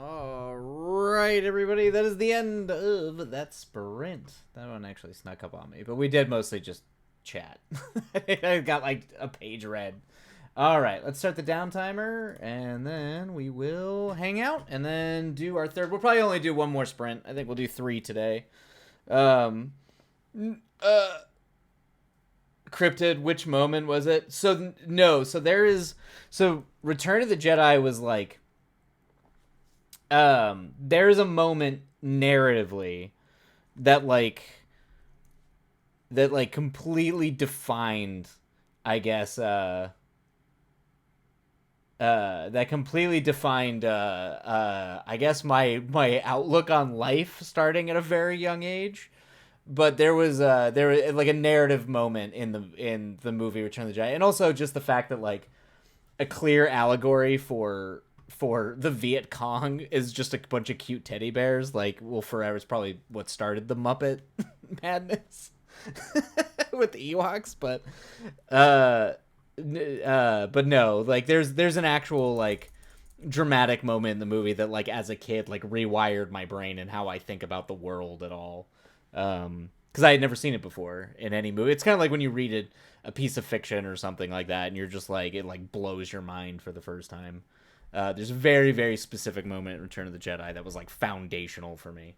All right, everybody, that is the end of that sprint. That one actually snuck up on me, but we did mostly just chat. I got like a page read. All right, let's start the down timer, and then we will hang out, and then do our third. We'll probably only do one more sprint. I think we'll do 3 today. Cryptid, which moment was it? So no, so there is. So Return of the Jedi was like. There's a moment narratively that completely defined, I guess, that completely defined, I guess my outlook on life starting at a very young age. But there was like a narrative moment in the movie Return of the Jedi, and also just the fact that like a clear allegory for the Viet Cong is just a bunch of cute teddy bears. Like, well, forever is probably what started the Muppet madness with the Ewoks, but no, like there's an actual like dramatic moment in the movie that like as a kid like rewired my brain and how I think about the world at all. Because I had never seen it before in any movie. It's kind of like when you read a piece of fiction or something like that, and you're just like it like blows your mind for the first time. There's a very, very specific moment in Return of the Jedi that was like foundational for me.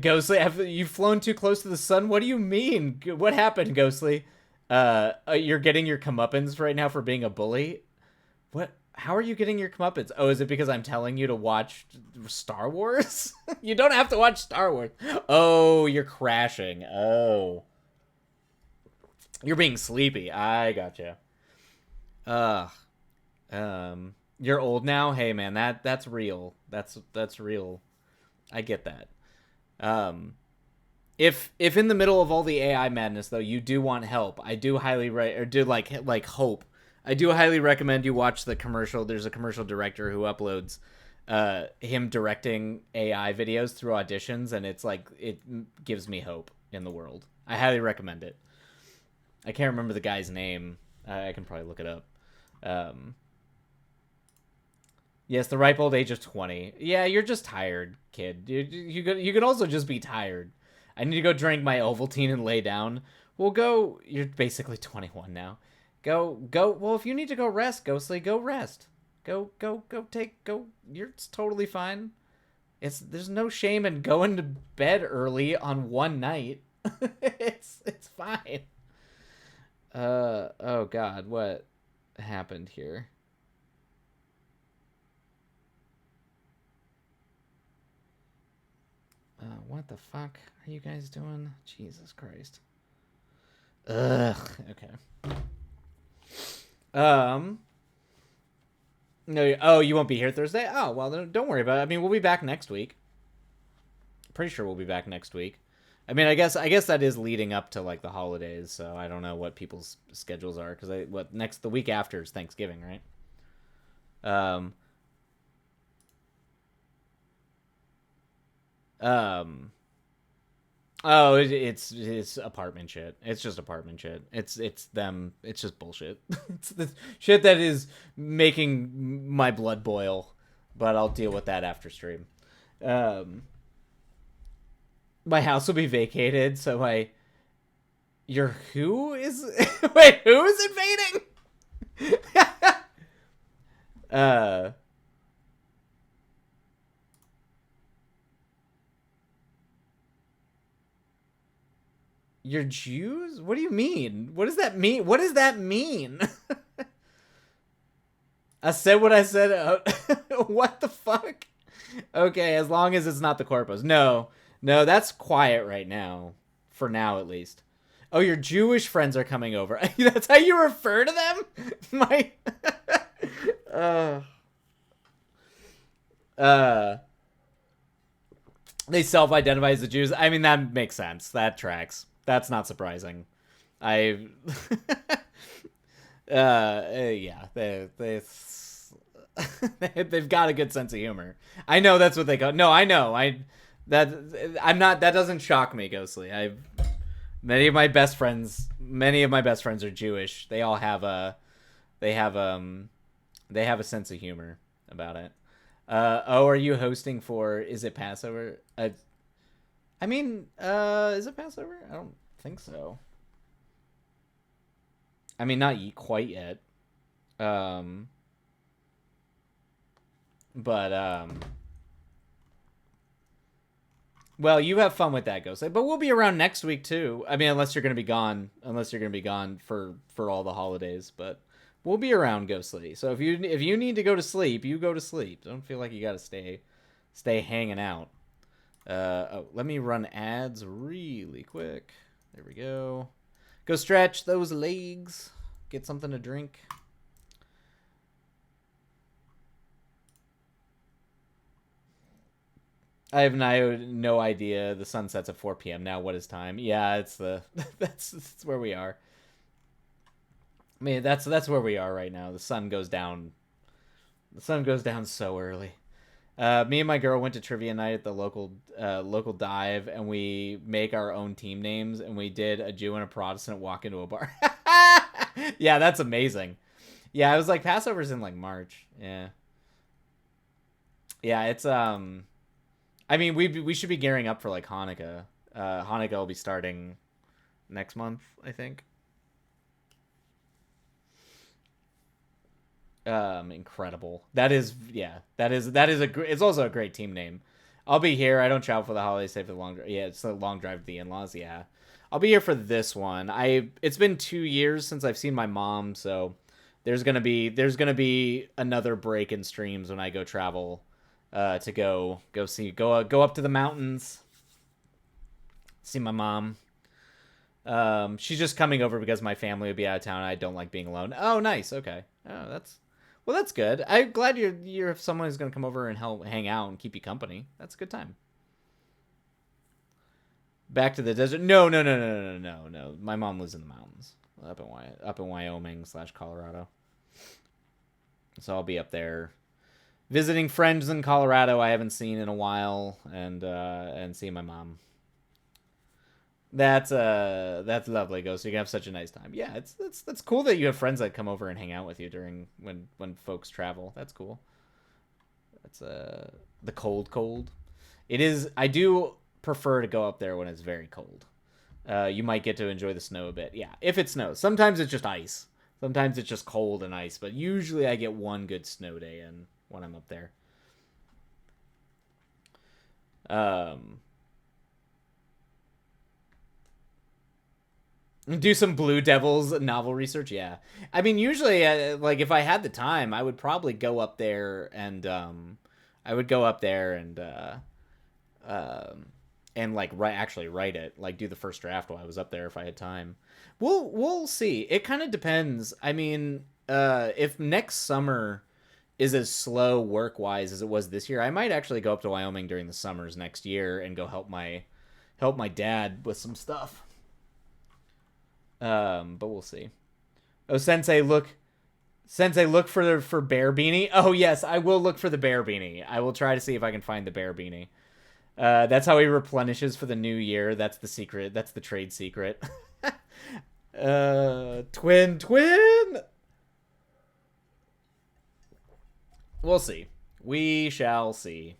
Ghostly, you've flown too close to the sun? What do you mean? What happened, Ghostly? You're getting your comeuppance right now for being a bully? What? How are you getting your comeuppance? Oh, is it because I'm telling you to watch Star Wars? You don't have to watch Star Wars. Oh, you're crashing. Oh. You're being sleepy. I gotcha. You're old now? Hey man, that's real. That's real. I get that. If in the middle of all the AI madness though, you do want help, I do highly hope. I do highly recommend you watch the commercial. There's a commercial director who uploads him directing AI videos through auditions, and it's like it gives me hope in the world. I highly recommend it. I can't remember the guy's name. I can probably look it up. Yes, the ripe old age of 20. Yeah, you're just tired, kid. You could also just be tired. I need to go drink my Ovaltine and lay down. Well, go. You're basically 21 now. Go. Well, if you need to go rest, Ghostly, go rest. Go. You're totally fine. There's no shame in going to bed early on one night. It's fine. Oh God, what happened here? What the fuck are you guys doing? Jesus Christ. Ugh. Okay. No. Oh, you won't be here Thursday? Oh, well, then don't worry about it. I mean, we'll be back next week. Pretty sure we'll be back next week. I mean, I guess that is leading up to like the holidays, so I don't know what people's schedules are because the week after is Thanksgiving, right? Oh, it's apartment shit. It's just apartment shit. It's them. It's just bullshit. It's the shit that is making my blood boil, but I'll deal with that after stream. My house will be vacated, so who is wait, who is invading? You're Jews? What do you mean? What does that mean? What does that mean? I said what I said. What the fuck? Okay, as long as it's not the corpus. No, that's quiet right now. For now, at least. Oh, your Jewish friends are coming over. That's how you refer to them? They self-identify as the Jews. I mean, that makes sense. That tracks. That's not surprising. Yeah, they've got a good sense of humor. I know that's what they go. No, I know. That doesn't shock me, Ghostly. Many of my best friends are Jewish. They all have They have a sense of humor about it. Oh, are you hosting for? Is it Passover? I mean, is it Passover? I don't think so. I mean, not quite yet. Um, but well, you have fun with that, Ghost. But we'll be around next week too. I mean, unless you're gonna be gone, for all the holidays. But we'll be around, Ghostly. So if you need to go to sleep, you go to sleep. Don't feel like you gotta stay hanging out. Oh, let me run ads really quick. There we go. Go stretch those legs. Get something to drink. I have no idea. The sun sets at 4 p.m. now. What is time? Yeah, it's the that's where we are. I mean, that's where we are right now. The sun goes down. The sun goes down so early. Me and my girl went to trivia night at the local dive, and we make our own team names. And we did a Jew and a Protestant walk into a bar. Yeah, that's amazing. Yeah, it was like Passover's in like March. Yeah, yeah, it's I mean, we should be gearing up for like Hanukkah. Hanukkah will be starting next month, I think. Incredible. That is, yeah, that is it's also a great team name. I'll be here. I don't travel for the holidays, save for the long. Yeah, it's a long drive to the in-laws. Yeah, I'll be here for this one. It's been 2 years since I've seen my mom, so there's gonna be another break in streams when I go travel, to go up to the mountains, see my mom. She's just coming over because my family would be out of town. And I don't like being alone. Oh, nice. Okay. Oh, that's good. I'm glad you're someone who's gonna come over and help hang out and keep you company. That's a good time. Back to the desert. No, no, no, no, no, no, no. My mom lives in the mountains, up in Wyoming / Colorado. So I'll be up there visiting friends in Colorado I haven't seen in a while, and seeing my mom. That's lovely, Ghost. You can have such a nice time. Yeah, that's cool that you have friends that come over and hang out with you during when folks travel. That's cool. That's the cold. It is. I do prefer to go up there when it's very cold. You might get to enjoy the snow a bit. Yeah, if it snows. Sometimes it's just ice. Sometimes it's just cold and ice. But usually I get one good snow day in when I'm up there. Um, Do some Blue Devils novel research. Yeah, I mean, usually, like if I had the time, I would probably go up there I would go up there um, and like actually write it, like do the first draft while I was up there if I had time. We'll see. It kind of depends. I mean, if next summer is as slow work wise as it was this year, I might actually go up to Wyoming during the summers next year and go help my dad with some stuff. But we'll see. Oh, Sensei, look for bear beanie. Oh yes, I will look for the bear beanie. I will try to see if I can find the bear beanie. That's how he replenishes for the new year. That's the secret. That's the trade secret. Twin. We'll see. We shall see.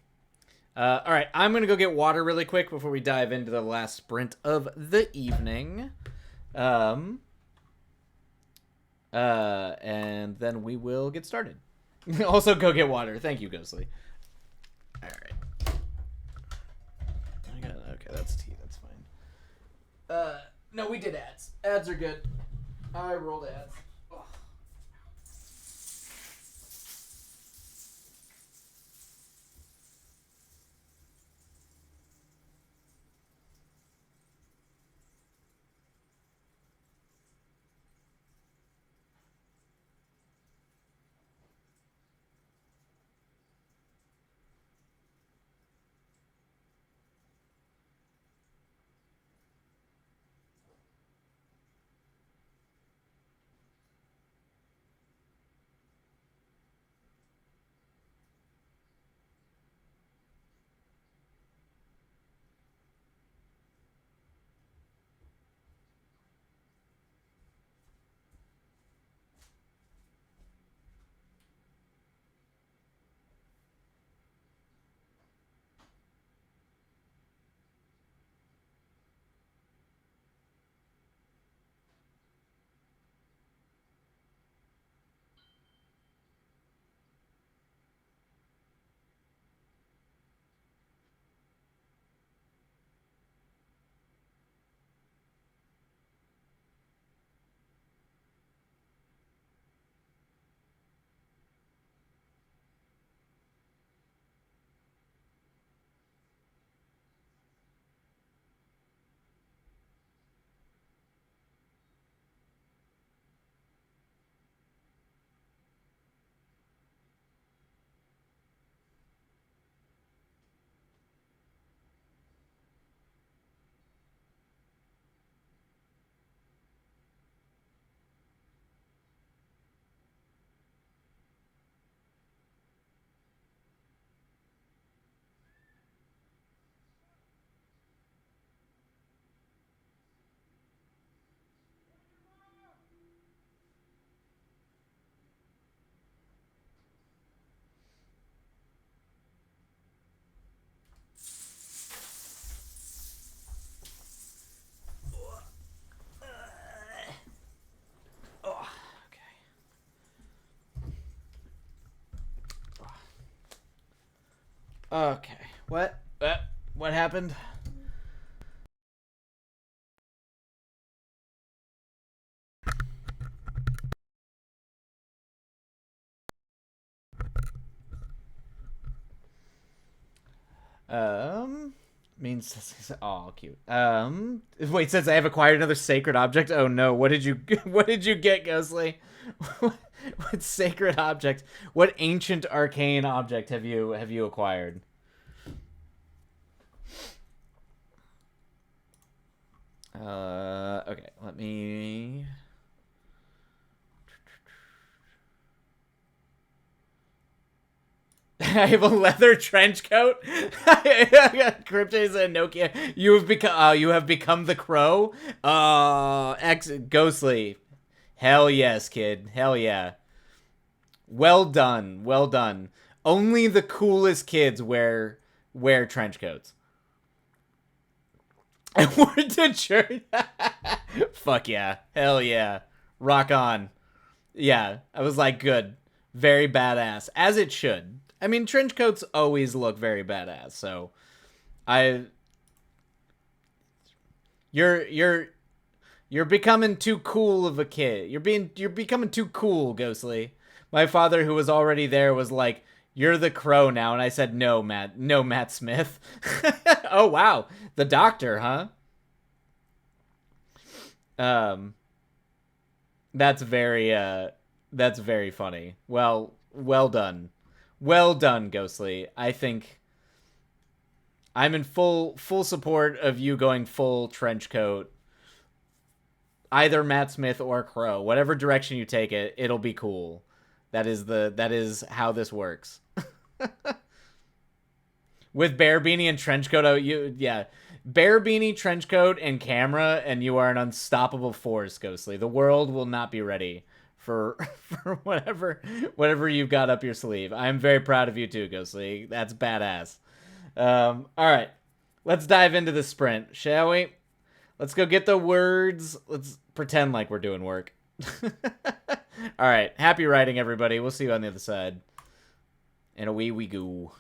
All right, I'm gonna go get water really quick before we dive into the last sprint of the evening. Um, and then we will get started. Also, go get water. Thank you, Ghostly. All right. Okay, that's tea. That's fine. No, we did ads. Ads are good. I rolled ads. Ugh. Okay. What? What happened? Means oh cute. Wait, since I have acquired another sacred object. Oh no, what did you what did you get, Ghostly? What sacred object? What ancient arcane object have you acquired? Okay, let me. I have a leather trench coat. Cryptos and Nokia. You have become the crow. Ghostly. Hell yes, kid. Hell yeah. Well done. Well done. Only the coolest kids wear trench coats. I wore to church. Fuck yeah. Hell yeah. Rock on. Yeah. I was like, good. Very badass. As it should. I mean, trench coats always look very badass. So, I you're you're becoming too cool of a kid. You're becoming too cool, Ghostly. My father, who was already there, was like, "You're the crow now," and I said, "No, Matt. No, Matt Smith." Oh wow, the doctor, huh? Um, that's very funny. Well done. Well done, Ghostly. I think I'm in full support of you going full trench coat. Either Matt Smith or Crow. Whatever direction you take it, it'll be cool. That is how this works. With bear beanie and trench coat, bear beanie, trench coat, and camera, and you are an unstoppable force, Ghostly. The world will not be ready for for whatever you've got up your sleeve. I'm very proud of you too, Ghostly. That's badass. All right, let's dive into the sprint, shall we? Let's go get the words. Let's pretend like we're doing work. All right, happy writing, everybody. We'll see you on the other side. And away we go.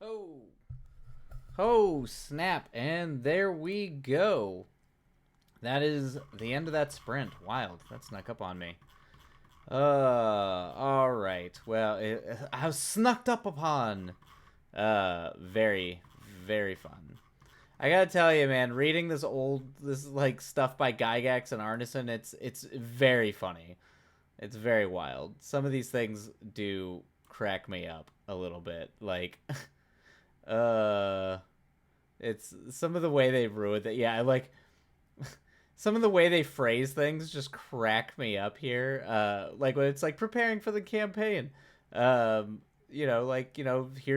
Oh. Oh, snap. And there we go. That is the end of that sprint. Wild. That snuck up on me. All right. Well, I was snuck up upon. Very, very fun. I gotta tell you, man, reading this like stuff by Gygax and Arneson, it's very funny. It's very wild. Some of these things do crack me up a little bit. Like, it's some of the way they ruined it. Yeah, I like some of the way they phrase things just crack me up here. Like when it's like preparing for the campaign. Here's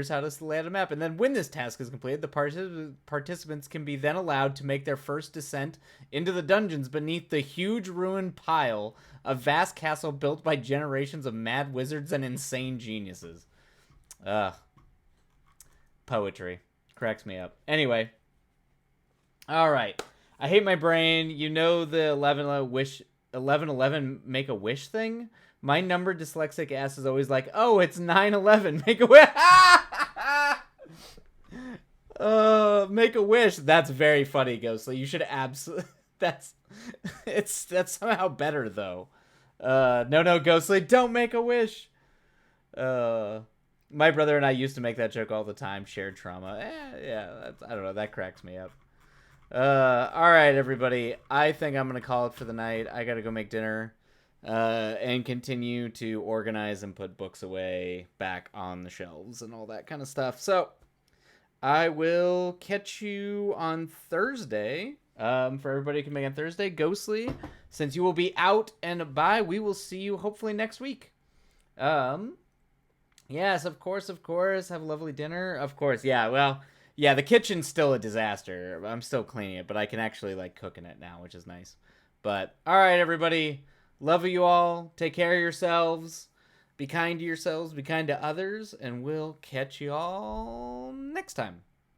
how to land a map. And then when this task is completed, the participants can be then allowed to make their first descent into the dungeons beneath the huge ruined pile, a vast castle built by generations of mad wizards and insane geniuses. Poetry. Cracks me up. Anyway. All right. I hate my brain. You know the 1111 make a wish thing? My number dyslexic ass is always like, oh, it's 9/11. Make a wish. Make a wish. That's very funny, Ghostly. You should absolutely. That's somehow better though. No, Ghostly, don't make a wish. My brother and I used to make that joke all the time. Shared trauma. Yeah. I don't know. That cracks me up. All right, everybody. I think I'm gonna call it for the night. I gotta go make dinner. And continue to organize and put books away back on the shelves and all that kind of stuff. So I will catch you on Thursday. For everybody who can make on Thursday, Ghostly, since you will be out and about, we will see you hopefully next week. Yes, of course. Have a lovely dinner. Of course. Yeah, well, yeah, the kitchen's still a disaster. I'm still cleaning it, but I can actually like cook in it now, which is nice. But all right, everybody. Love you all. Take care of yourselves. Be kind to yourselves. Be kind to others. And we'll catch you all next time.